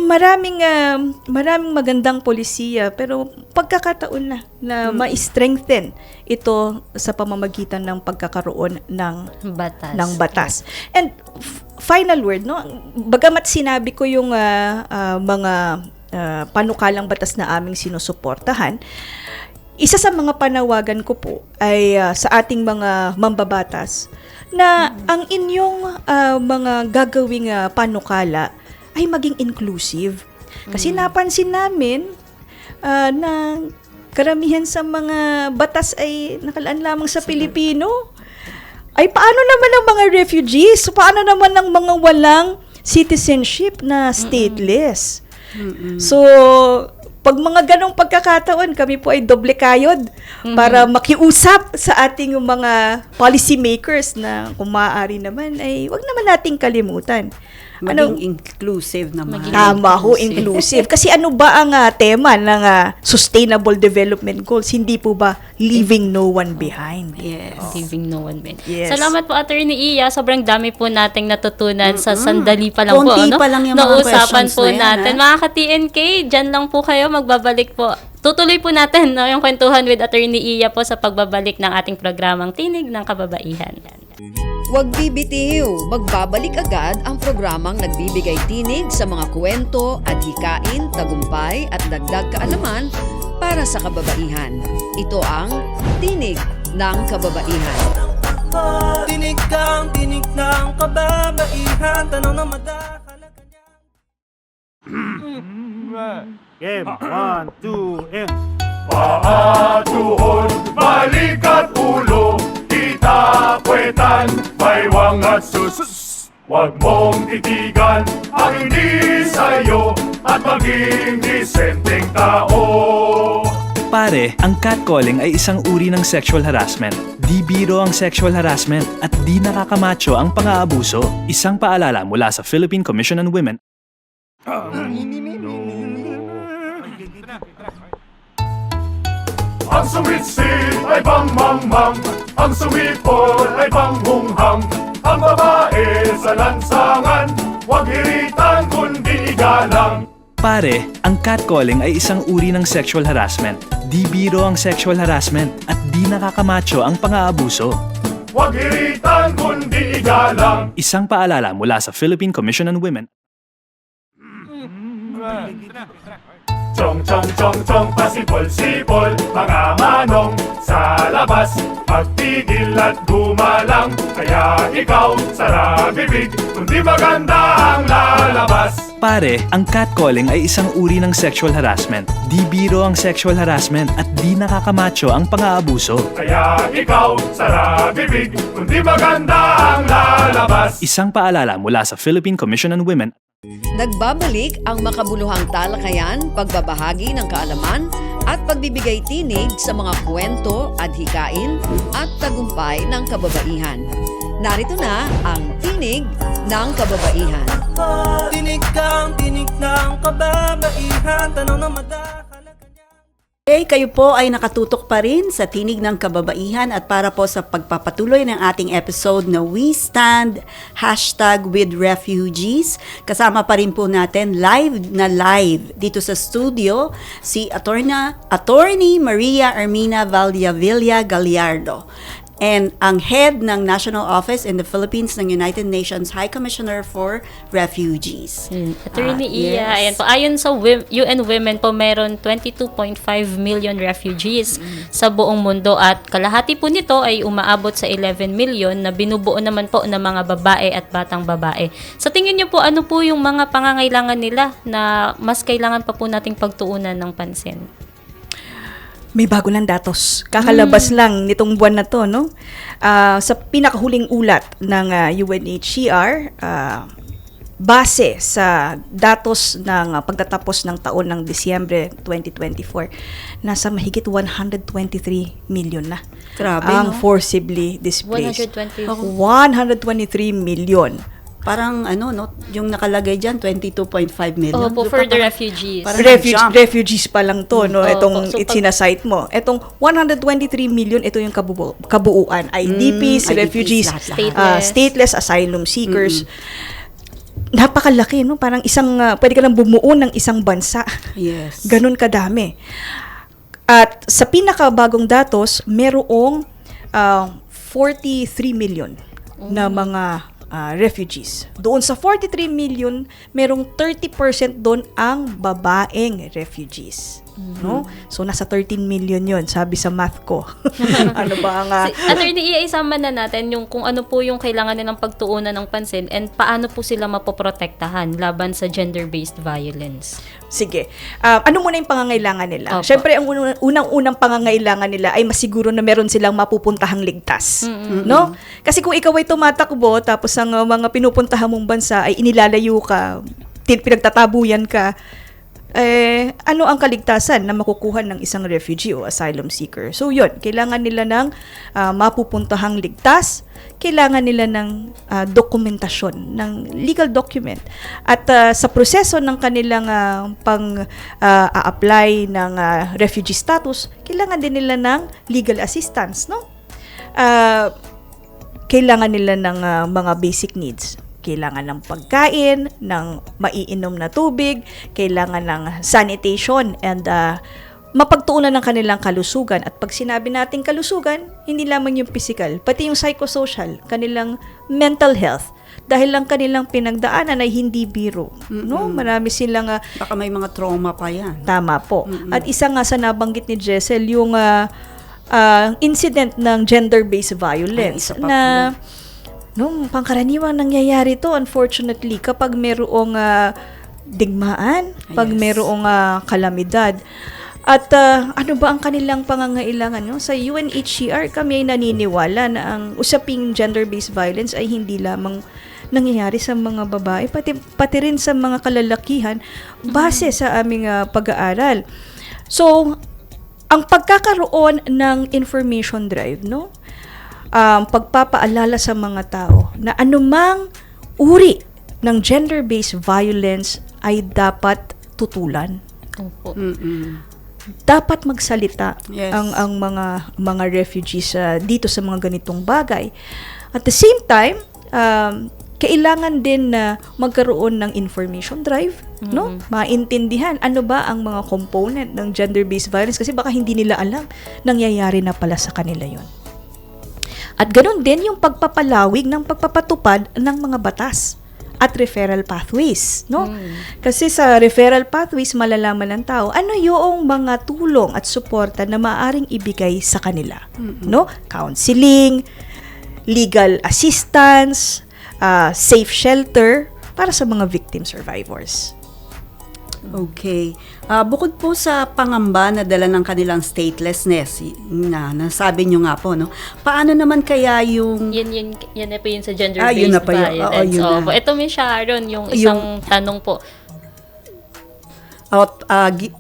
maraming magandang polisiya pero pagkakataon na ma-strengthen ito sa pamamagitan ng pagkakaroon ng batas. And final word, no? Bagamat sinabi ko yung mga panukalang batas na aming sinusuportahan, isa sa mga panawagan ko po ay sa ating mga mambabatas na ang inyong mga gagawing panukala ay maging inclusive. Kasi napansin namin na karamihan sa mga batas ay nakalaan lamang sa Pilipino. Ay paano naman ang mga refugees? Paano naman ang mga walang citizenship na stateless? So, pag mga ganong pagkakataon, kami po ay doble kayod para makiusap sa ating mga policy makers na kung maaari naman ay wag naman nating kalimutan. Maging inclusive naman. Tama ho, inclusive. Kasi ano ba ang tema ng Sustainable Development Goals? Hindi po ba leaving no one behind? Yes. Leaving no one behind. Yes. Salamat po, Attorney Iya. Sobrang dami po nating natutunan sa sandali pa lang Konti po. pa lang yung mga Nausapan questions po na yan, natin. Mga ka-TNK, dyan lang po kayo. Magbabalik po. Tutuloy po natin yung kwentuhan with Attorney Iya po sa pagbabalik ng ating programang Tinig ng Kababaihan. Huwag bibitiw, magbabalik agad ang programang nagbibigay tinig sa mga kwento, adhikain, tagumpay at dagdag kaalaman para sa kababaihan. Ito ang Tinig ng Kababaihan. Tinig ng kababaihan. Tanong na madahalaga niya. Game 1, 2, and... Paa, tuhod, balik at ulo, kita, puwetan, baywang at sus. Huwag mong titigan ang hindi sa'yo at maging disenteng tao. Pare, ang catcalling ay isang uri ng sexual harassment. Di biro ang sexual harassment at di nakakamacho ang pang-aabuso. Isang paalala mula sa Philippine Commission on Women. Ang sumitsit ay bang-mang-mang, ang sumipol ay bang-hunghang. Ang babae sa lansangan, huwag iritan kundi igalang. Pare, ang catcalling ay isang uri ng sexual harassment. Di biro ang sexual harassment at di nakakamacho ang pang-aabuso. Huwag iritan kundi igalang. Isang paalala mula sa Philippine Commission on Women. Chong chong chong chong pasipol-sipol, mga manong sa labas, magtigil at gumalang. Kaya ikaw, sara bibig, kundi maganda ang lalabas. Pare, ang catcalling ay isang uri ng sexual harassment. Di biro ang sexual harassment at di nakakamacho ang pang-aabuso. Kaya ikaw, sara bibig, kundi maganda ang lalabas. Isang paalala mula sa Philippine Commission on Women. Nagbabalik ang makabuluhang talakayan, pagbabahagi ng kaalaman at pagbibigay tinig sa mga kwento, adhikain at tagumpay ng kababaihan. Narito na ang Tinig ng Kababaihan. Tinig ng kababaihan. Tanong na madahalaga niya. Okay, kayo po ay nakatutok pa rin sa Tinig ng Kababaihan at para po sa pagpapatuloy ng ating episode na We Stand #WithRefugees. Kasama pa rin po natin live dito sa studio si Attorney Maria Ermina Valdiavilla Gallardo. And ang head ng National Office in the Philippines ng United Nations High Commissioner for Refugees. Attorney Iya, yes. ayan po. Ayon sa UN Women po, meron 22.5 million refugees sa buong mundo at kalahati po nito ay umaabot sa 11 million na binubuo naman po ng mga babae at batang babae. Sa tingin niyo po, ano po yung mga pangangailangan nila na mas kailangan pa po nating pagtuunan ng pansin? May bago ng datos. Kakalabas lang nitong buwan na to, no? Sa pinakahuling ulat ng UNHCR, base sa datos ng pagtatapos ng taon ng Disyembre 2024, nasa mahigit 123 million na. Grabe, ang no? forcibly displaced. 123 million. Parang yung nakalagay dyan, 22.5 million. Opo, for the refugees. Parang nag-jump. Refugees pa lang to, no? Itong so sinasite mo. Itong 123 million, ito yung kabuuan. IDPs, IDPs, refugees, lahat-lahat. stateless asylum seekers. napakalaki, no? Parang pwede ka lang bumuo ng isang bansa. Yes. Ganun kadami. At sa pinakabagong datos, merong 43 million na mga refugees. Doon sa 43 million, merong 30% doon ang babaeng refugees. No? So, nasa 13 million yon sabi sa math ko. Ano ba ang... Attorney, iisama na natin yung kung ano po yung kailangan nilang pagtuunan ng pansin and paano po sila mapoprotektahan laban sa gender-based violence. Sige. Ano muna yung pangangailangan nila? Opo. Siyempre, ang unang pangangailangan nila ay masiguro na meron silang mapupuntahang ligtas. No? Kasi kung ikaw ay tumatakbo, tapos ang mga pinupuntahan mong bansa ay inilalayo ka, pinagtatabuyan ka, ano ang kaligtasan na makukuha ng isang refugee o asylum seeker? So, yun. Kailangan nila ng mapupuntahang ligtas. Kailangan nila ng dokumentasyon, ng legal document. At sa proseso ng kanilang pang-apply ng refugee status, kailangan din nila ng legal assistance, no? Kailangan nila ng mga basic needs. Kailangan ng pagkain, ng maiinom na tubig, kailangan ng sanitation, and mapagtuunan ng kanilang kalusugan. At pag sinabi nating kalusugan, hindi lamang yung physical, pati yung psychosocial, kanilang mental health. Dahil lang kanilang pinagdaanan ay hindi biro. No? Marami silang... Baka may mga trauma pa yan. Tama po. At isa nga sa nabanggit ni Jessel, yung incident ng gender-based violence Ay, isa pa na... No, pangkaraniwang nangyayari to, unfortunately, kapag mayroong digmaan, pag Yes. mayroong kalamidad. At ano ba ang kanilang pangangailangan? No? Sa UNHCR, kami ay naniniwala na ang usaping gender-based violence ay hindi lamang nangyayari sa mga babae, pati rin sa mga kalalakihan, base sa aming pag-aaral. So, ang pagkakaroon ng information drive, no? Pagpapaalala sa mga tao na anumang uri ng gender-based violence ay dapat tutulan. Opo. Dapat magsalita Yes. ang mga refugees dito sa mga ganitong bagay. At the same time, kailangan din na magkaroon ng information drive, no? Maintindihan ano ba ang mga component ng gender-based violence kasi baka hindi nila alam nangyayari na pala sa kanila 'yon. At ganoon din yung pagpapalawig ng pagpapatupad ng mga batas at referral pathways, no? Kasi sa referral pathways, malalaman ng tao ano yung mga tulong at suporta na maaaring ibigay sa kanila, no? Counseling, legal assistance, safe shelter para sa mga victim survivors. Okay. Bukod po sa pangamba na dala ng kanilang statelessness, na nasabi nyo nga po, no? Paano naman kaya yung... Yan na po yun sa Yun gender-based na pa yun. Oo, violence. yun na. Opo. Ito, Miss Sharon, yung isang tanong po.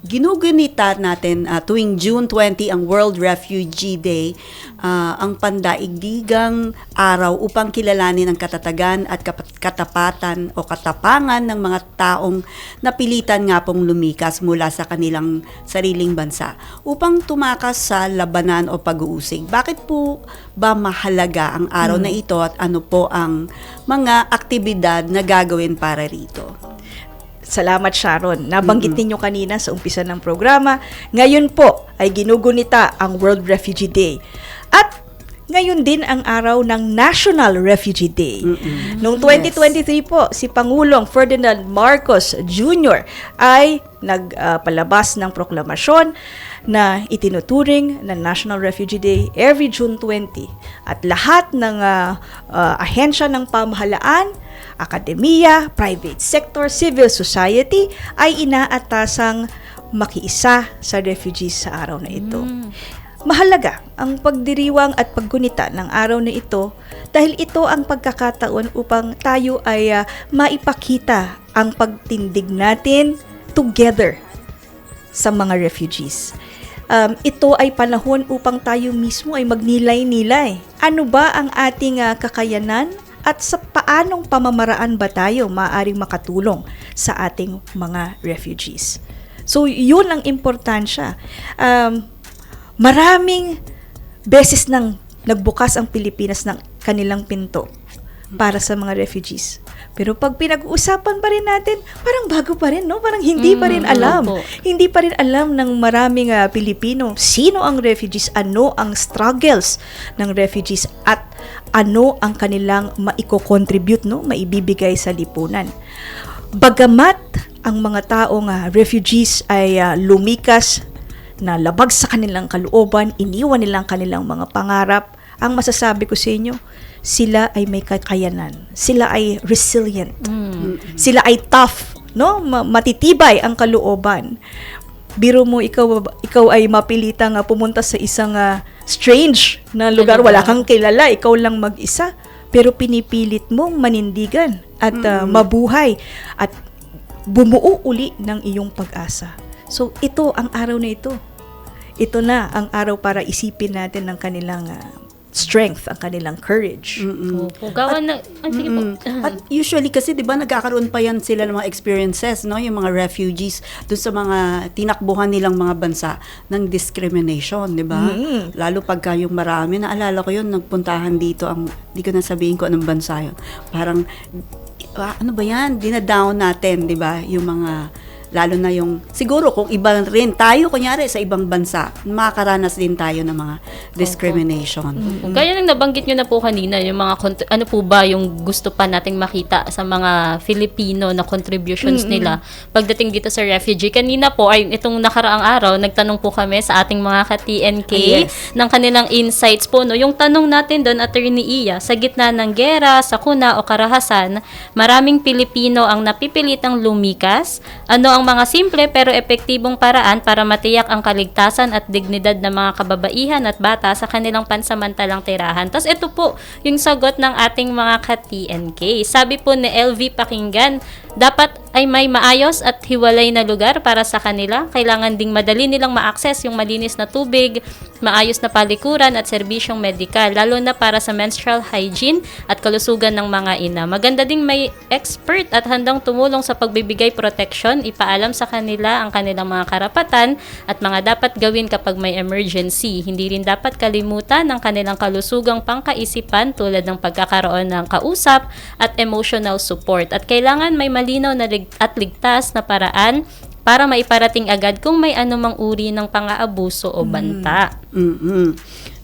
Ginugunita natin tuwing June 20 ang World Refugee Day, ang pandaigdigang araw upang kilalanin ang katatagan at katapatan o katapangan ng mga taong napilitan nga pong lumikas mula sa kanilang sariling bansa upang tumakas sa labanan o pag-uusig. Bakit po ba mahalaga ang araw na ito at ano po ang mga aktibidad na gagawin para rito? Salamat, Sharon. Nabanggit ninyo kanina sa umpisa ng programa. Ngayon po ay ginugunita ang World Refugee Day. At ngayon din ang araw ng National Refugee Day. Noong 2023 po, si Pangulong Ferdinand Marcos Jr. ay nagpalabas ng proklamasyon na itinuturing na National Refugee Day every June 20. At lahat ng ahensya ng pamahalaan, akademiya, private sector, civil society ay inaatasang makiisa sa refugees sa araw na ito. Mahalaga ang pagdiriwang at paggunita ng araw na ito dahil ito ang pagkakataon upang tayo ay maipakita ang pagtindig natin together sa mga refugees. Ito ay panahon upang tayo mismo ay magnilay-nilay. Ano ba ang ating kakayanan at sa paanong pamamaraan ba tayo maaaring makatulong sa ating mga refugees? So, yun ang importansya. Maraming beses nang nagbukas ang Pilipinas ng kanilang pinto para sa mga refugees. Pero pag pinag-uusapan pa rin natin, parang bago pa rin, no? Parang hindi pa rin alam. opo. Hindi pa rin alam ng maraming Pilipino sino ang refugees, ano ang struggles ng refugees, at ano ang kanilang maiko-contribute, no? Maibibigay sa lipunan. Bagamat ang mga taong refugees ay lumikas na labag sa kanilang kalooban, iniwan nilang kanilang mga pangarap, ang masasabi ko sa inyo, sila ay may kakayanan. Sila ay resilient. Sila ay tough, no? Matitibay ang kalooban. Biro mo, ikaw ay mapilitang pumunta sa isang strange na lugar, wala kang kilala, ikaw lang mag-isa, pero pinipilit mong manindigan at mabuhay at bumuo uli ng iyong pag-asa. So, ito, ang araw na ito. Ito na ang araw para isipin natin ng kanilang strength, ang kanilang courage. Opo. Gawan na, sige po. At usually kasi 'di ba nagkakaroon pa yan sila ng mga experiences, no, yung mga refugees doon sa mga tinakbuhan nilang mga bansa ng discrimination, 'di ba? Lalo pagka yung marami, naalala ko yun, nagpuntahan dito, di ko na sabihin ko anong bansa yun. Parang ano ba yan? Dinadown natin, 'di ba? Yung mga lalo na yung, siguro kung iba rin tayo, kunyari sa ibang bansa, makakaranas din tayo ng mga discrimination. Gaya ng nabanggit nyo na po kanina, yung mga, ano po ba yung gusto pa nating makita sa mga Filipino na contributions nila pagdating dito sa refugee. Kanina po, ay itong nakaraang araw, nagtanong po kami sa ating mga ka-TNK ng kanilang insights po. No? Yung tanong natin doon, Attorney Iya, sa gitna ng gera, sakuna o karahasan, maraming Pilipino ang napipilitang lumikas. Ano ang mga simple pero epektibong paraan para matiyak ang kaligtasan at dignidad ng mga kababaihan at bata sa kanilang pansamantalang tirahan? Tapos ito po yung sagot ng ating mga ka-TNK. Sabi po ni LV Pakinggan, dapat ay may maayos at hiwalay na lugar para sa kanila. Kailangan ding madali nilang ma-access yung malinis na tubig, maayos na palikuran at serbisyong medikal, lalo na para sa menstrual hygiene at kalusugan ng mga ina. Maganda ding may expert at handang tumulong sa pagbibigay protection, ipaalam sa kanila ang kanilang mga karapatan at mga dapat gawin kapag may emergency. Hindi rin dapat kalimutan ang kanilang kalusugang pangkaisipan tulad ng pagkakaroon ng kausap at emotional support. At kailangan may malinaw na at ligtas na paraan para maiparating agad kung may anumang uri ng pang-aabuso o banta.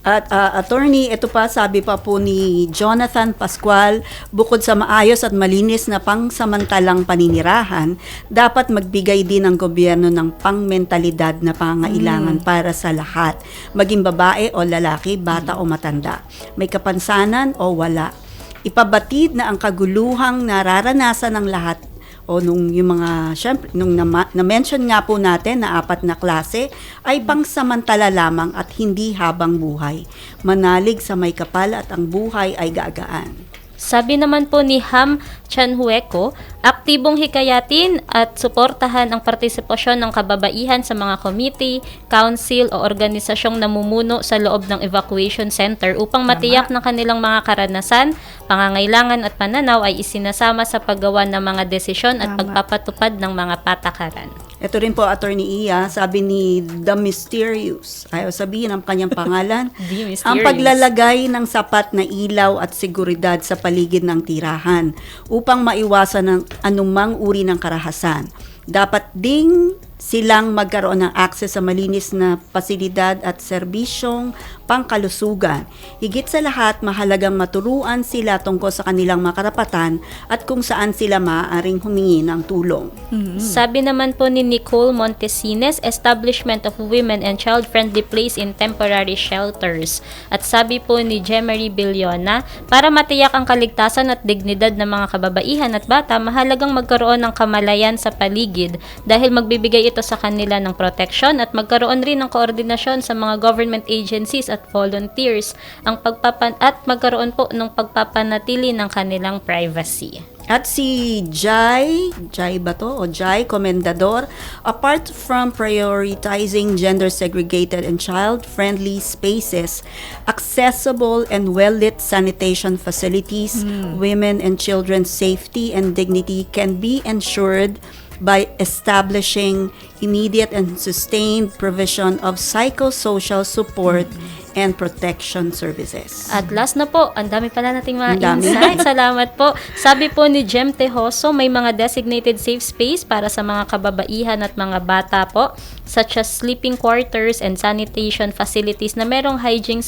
At attorney, ito pa, sabi pa po ni Jonathan Pascual, bukod sa maayos at malinis na pangsamantalang paninirahan, dapat magbigay din ang gobyerno ng pangmentalidad na pangangailangan para sa lahat, maging babae o lalaki, bata o matanda, may kapansanan o wala. Ipabatid na ang kaguluhang nararanasan ng lahat o nung yung mga, syempre, nung na-mention nga po natin na 4 na klase ay pangsamantala lamang at hindi habang buhay. Manalig sa may kapal at ang buhay ay gagaan. Sabi naman po ni Ham Chanhueco, aktibong hikayatin at suportahan ang partisipasyon ng kababaihan sa mga committee, council o organisasyong namumuno sa loob ng evacuation center upang matiyak ng kanilang mga karanasan, pangangailangan at pananaw ay isinasama sa paggawa ng mga desisyon at pagpapatupad ng mga patakaran. Ito rin po, Attorney Iya, sabi ni The Mysterious, ayaw sabihin ang kanyang pangalan, The Mysterious. ang paglalagay ng sapat na ilaw at seguridad sa paligid ng tirahan upang maiwasan ng anumang uri ng karahasan. Dapat ding silang magkaroon ng access sa malinis na pasilidad at serbisyong pangkalusugan. Higit sa lahat, mahalagang maturuan sila tungkol sa kanilang mga karapatan at kung saan sila maaaring humingi ng tulong. Sabi naman po ni Nicole Montesines, establishment of women and child-friendly place in temporary shelters. At sabi po ni Jemery Biliona, para matiyak ang kaligtasan at dignidad ng mga kababaihan at bata, mahalagang magkaroon ng kamalayan sa paligid dahil magbibigay ito sa kanila ng protection at magkaroon rin ng koordinasyon sa mga government agencies at volunteers at magkaroon po ng pagpapanatili ng kanilang privacy. At si Jai ba to? O Jai Comendador, apart from prioritizing gender-segregated and child-friendly spaces, accessible and well-lit sanitation facilities, women and children's safety and dignity can be ensured by establishing immediate and sustained provision of psychosocial support and Protection Services. At last na po, ang dami pala nating mga Ang dami. insights. Salamat po. Sabi po ni Jem Tejoso, may mga designated safe space para sa mga kababaihan at mga bata po, such as sleeping quarters and sanitation facilities na merong hygiene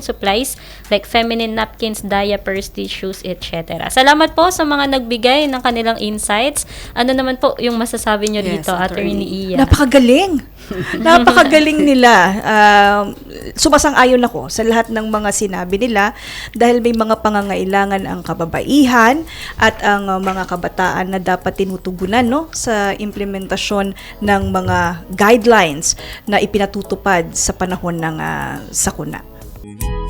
supplies like feminine napkins, diapers, tissues, etc. Salamat po sa mga nagbigay ng kanilang insights. Ano naman po yung masasabi nyo Yes, dito, Attorney Iya? Napakagaling. Napakagaling nila. Sumasang-ayon ako sa lahat ng mga sinabi nila dahil may mga pangangailangan ang kababaihan at ang mga kabataan na dapat tinutugunan sa implementasyon ng mga guidelines na ipinatutupad sa panahon ng sakuna.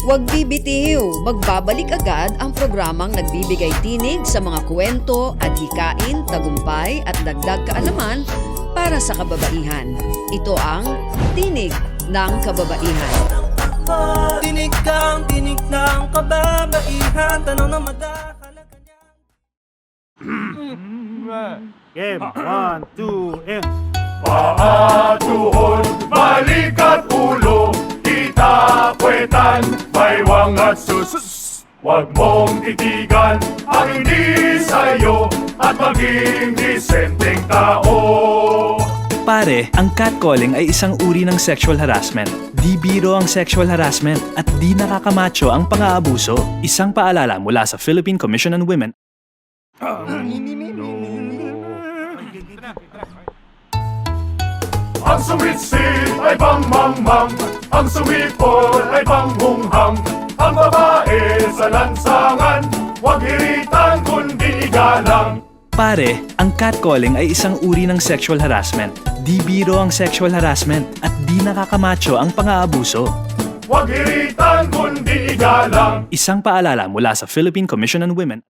Huwag bibitiw, magbabalik agad ang programang nagbibigay tinig sa mga kwento, adhikain, tagumpay at dagdag kaalaman para sa kababaihan. Ito ang Tinig ng Kababaihan. Tinig kang tinig ng kababaihan. Tanong na madakalagan niya. Game, 1, 2, and... Paa, tuhod, balik at ulo, itapwetan, baywang at sus. Huwag mong titigan ang hindi sa'yo at maging disenteng tao. Pare, ang catcalling ay isang uri ng sexual harassment. Di biro ang sexual harassment at di nakakamacho ang pang-aabuso. Isang paalala mula sa Philippine Commission on Women. Ang sumitsit ay pangmangmang, ang sumipol ay panghunghang. Ang babae sa lansangan, huwag iritan kundi igalang. Pare, ang catcalling ay isang uri ng sexual harassment. Di biro ang sexual harassment at di nakakamacho ang pang-aabuso. Huwag iritan kundi igalang. Isang paalala mula sa Philippine Commission on Women.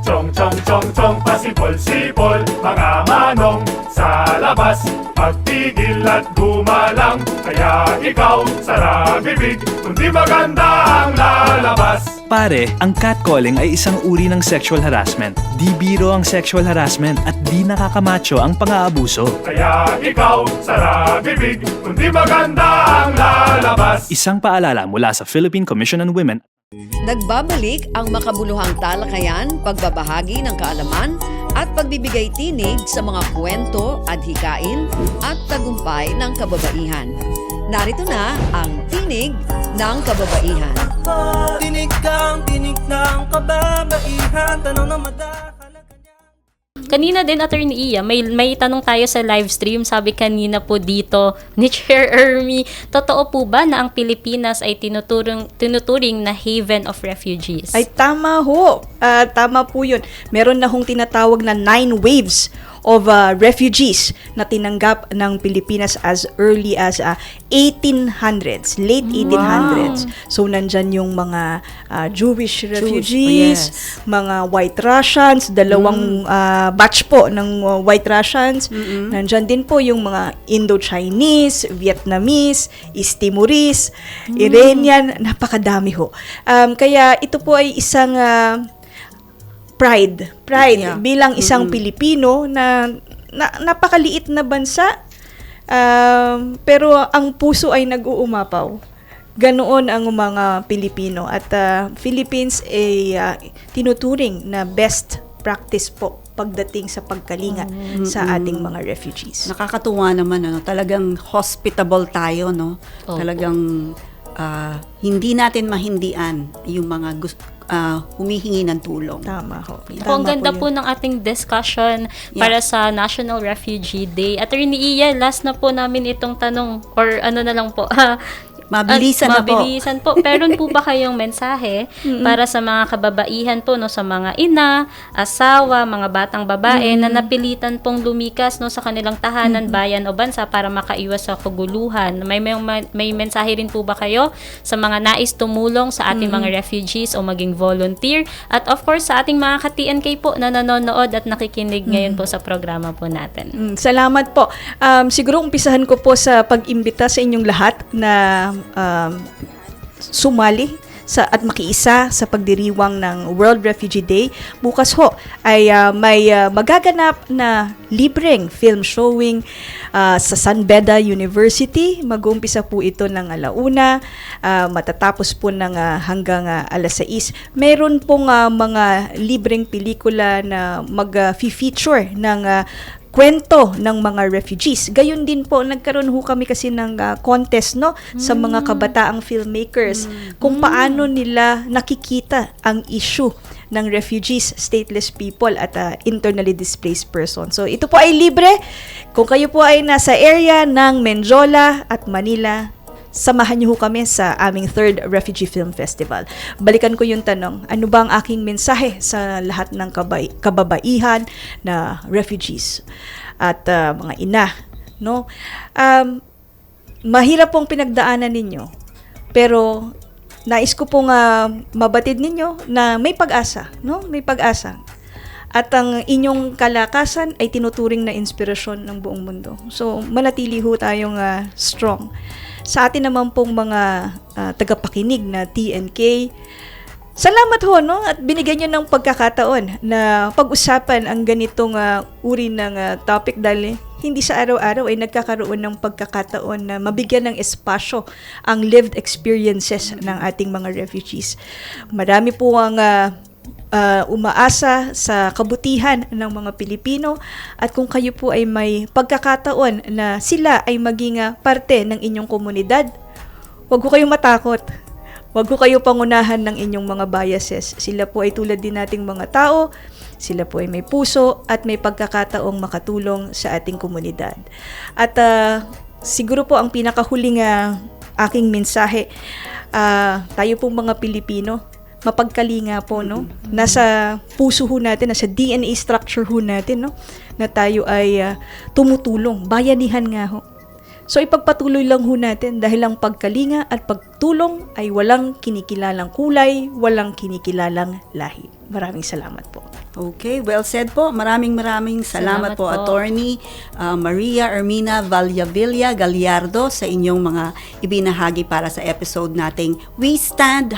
Chong chong chong chong pasipol-sipol, mga manong sa labas, magtigil at gumalang. Kaya ikaw sara bibig, kundi maganda ang lalabas. Pare, ang catcalling ay isang uri ng sexual harassment. Di biro ang sexual harassment at di nakakamacho ang pang-aabuso. Kaya ikaw sara bibig, kundi maganda ang lalabas. Isang paalala mula sa Philippine Commission on Women. Nagbabalik ang makabuluhang talakayan, pagbabahagi ng kaalaman at pagbibigay tinig sa mga kwento, adhikain at tagumpay ng kababaihan. Narito na ang Tinig ng Kababaihan. Tinig kang tinig ng kababaihan. Tanong na madakalagan niya. Kanina din, Attorney Iya, may tanong tayo sa live stream. Sabi kanina po dito ni Chair Ermi, totoo po ba na ang Pilipinas ay tinuturing na haven of refugees? Ay tama ho. Tama po yun. Meron na hong tinatawag na 9 waves of refugees na tinanggap ng Pilipinas as early as 1800s, late 1800s. So nandyan yung mga Jewish refugees, mga White Russians, dalawang batch po ng White Russians. Nandyan din po yung mga Indo-Chinese, Vietnamese, East Timorese, Iranian, napakadami ho. Kaya ito po ay isang pride Yeah. bilang isang Pilipino na napakaliit na bansa, pero ang puso ay nag-uumapaw. Ganoon ang mga Pilipino at Philippines ay tinuturing na best practice po pagdating sa pagkalinga sa ating mga refugees. Nakakatuwa naman, talagang hospitable tayo, no? Opo. Talagang hindi natin mahindian yung mga humihingi ng tulong. Tama ho. Po, ang ganda po ng ating discussion para sa National Refugee Day. Attorney Iya, last na po namin itong tanong or ano na lang po. Mabilisan na po. Mabilisan po. Meron po ba kayong mensahe para sa mga kababaihan po, no, sa mga ina, asawa, mga batang babae na napilitan pong lumikas, no, sa kanilang tahanan, bayan o bansa para makaiwas sa kaguluhan? May mensahe rin po ba kayo sa mga nais tumulong sa ating mga refugees o maging volunteer? At of course, sa ating mga ka-TNK po na nanonood at nakikinig ngayon po sa programa po natin. Salamat po. Siguro umpisahan ko po sa pag-imbita sa inyong lahat na sumali at makiisa sa pagdiriwang ng World Refugee Day. Bukas ho ay may magaganap na libreng film showing sa San Beda University. Mag-uumpisa po ito ng 1:00, matatapos po ng hanggang 6:00. Meron pong mga libreng pelikula na mag-feature ng kwento ng mga refugees. Gayon din po, nagkaroon ho kami kasi ng contest sa mga kabataang filmmakers kung paano nila nakikita ang issue ng refugees, stateless people at internally displaced persons. So ito po ay libre. Kung kayo po ay nasa area ng Menjola at Manila, samahan niyo ho kami sa aming 3rd Refugee Film Festival. Balikan ko yung tanong, ano ba ang aking mensahe sa lahat ng kababaihan na refugees at mga ina, no? Mahirap pong pinagdaanan ninyo, pero nais ko pong mabatid ninyo na may pag-asa, no? May pag-asa. At ang inyong kalakasan ay tinuturing na inspirasyon ng buong mundo. So, manatili ho tayong strong. Sa atin naman pong mga tagapakinig na TNK, salamat ho, no? At binigyan nyo ng pagkakataon na pag-usapan ang ganitong uri ng topic dahil hindi sa araw-araw ay nagkakaroon ng pagkakataon na mabigyan ng espasyo ang lived experiences ng ating mga refugees. Marami po ang umaasa sa kabutihan ng mga Pilipino at kung kayo po ay may pagkakataon na sila ay maging parte ng inyong komunidad, huwag ko kayong matakot. Huwag ko kayo pangunahan ng inyong mga biases. Sila po ay tulad din nating mga tao, sila po ay may puso at may pagkakataong makatulong sa ating komunidad. At siguro po ang pinakahuling aking mensahe, tayo pong mga Pilipino, mapagkalinga po, no? Nasa puso ho natin, nasa DNA structure ho natin, no? Na tayo ay tumutulong, bayanihan nga ho. So ipagpatuloy lang ho natin dahil ang pagkalinga at pagtulong ay walang kinikilalang kulay, walang kinikilalang lahi. Maraming salamat po. Okay, well said po. Maraming salamat po, Attorney Maria Ermina Vallavilla Gallardo sa inyong mga ibinahagi para sa episode nating We Stand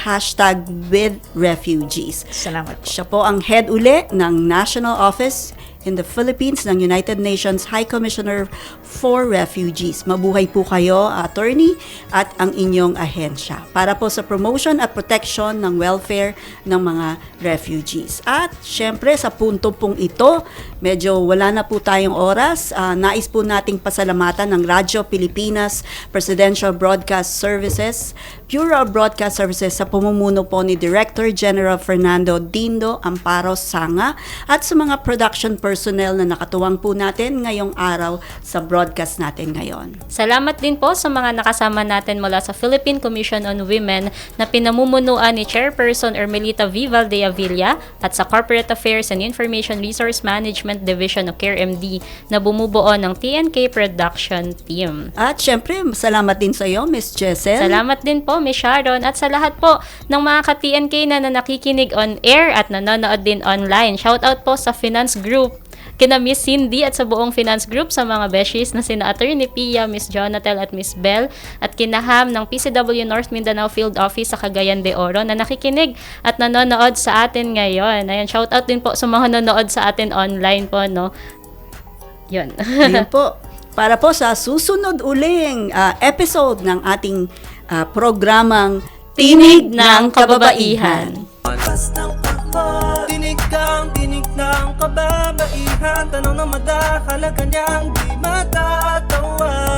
#WithRefugees. Salamat po. Siya po ang head uli ng National Office in the Philippines ng United Nations High Commissioner for Refugees. Mabuhay po kayo, attorney, at ang inyong ahensya para po sa promotion at protection ng welfare ng mga refugees. At syempre sa punto pong ito, medyo wala na po tayong oras. Nais po nating pasalamatan ng Radyo Pilipinas Presidential Broadcast Services, Bureau of Broadcast Services sa pamumuno po ni Director General Fernando Dindo Amparo Sanga at sa mga production personnel na nakatuwang po natin ngayong araw sa broadcast natin ngayon. Salamat din po sa mga nakasama natin mula sa Philippine Commission on Women na pinamumunuan ni Chairperson Ermelita V. Valdeavilla at sa Corporate Affairs and Information Resource Management Division o CARE-MD na bumubuo ng TNK Production Team. At syempre, salamat din sa iyo, Miss Jessel. Salamat din po, Miss Sharon, at sa lahat po ng mga ka-TNK na nakikinig on air at nanonood din online. Shoutout po sa Finance Group, kina Miss Cindy at sa buong Finance Group, sa mga beshies na sina Attorney Pia, Miss Jonatel at Miss Bell, at kinaham ng PCW North Mindanao Field Office sa Cagayan de Oro na nakikinig at nanonood sa atin ngayon. Ayan, shoutout din po sa mga nanonood sa atin online po, no? Yun. Ayun po. Para po sa susunod uling episode ng ating programang Tinig ng Kababaihan. Tinig ng kababaihan, tanong na madahalaga niyang di matatawa.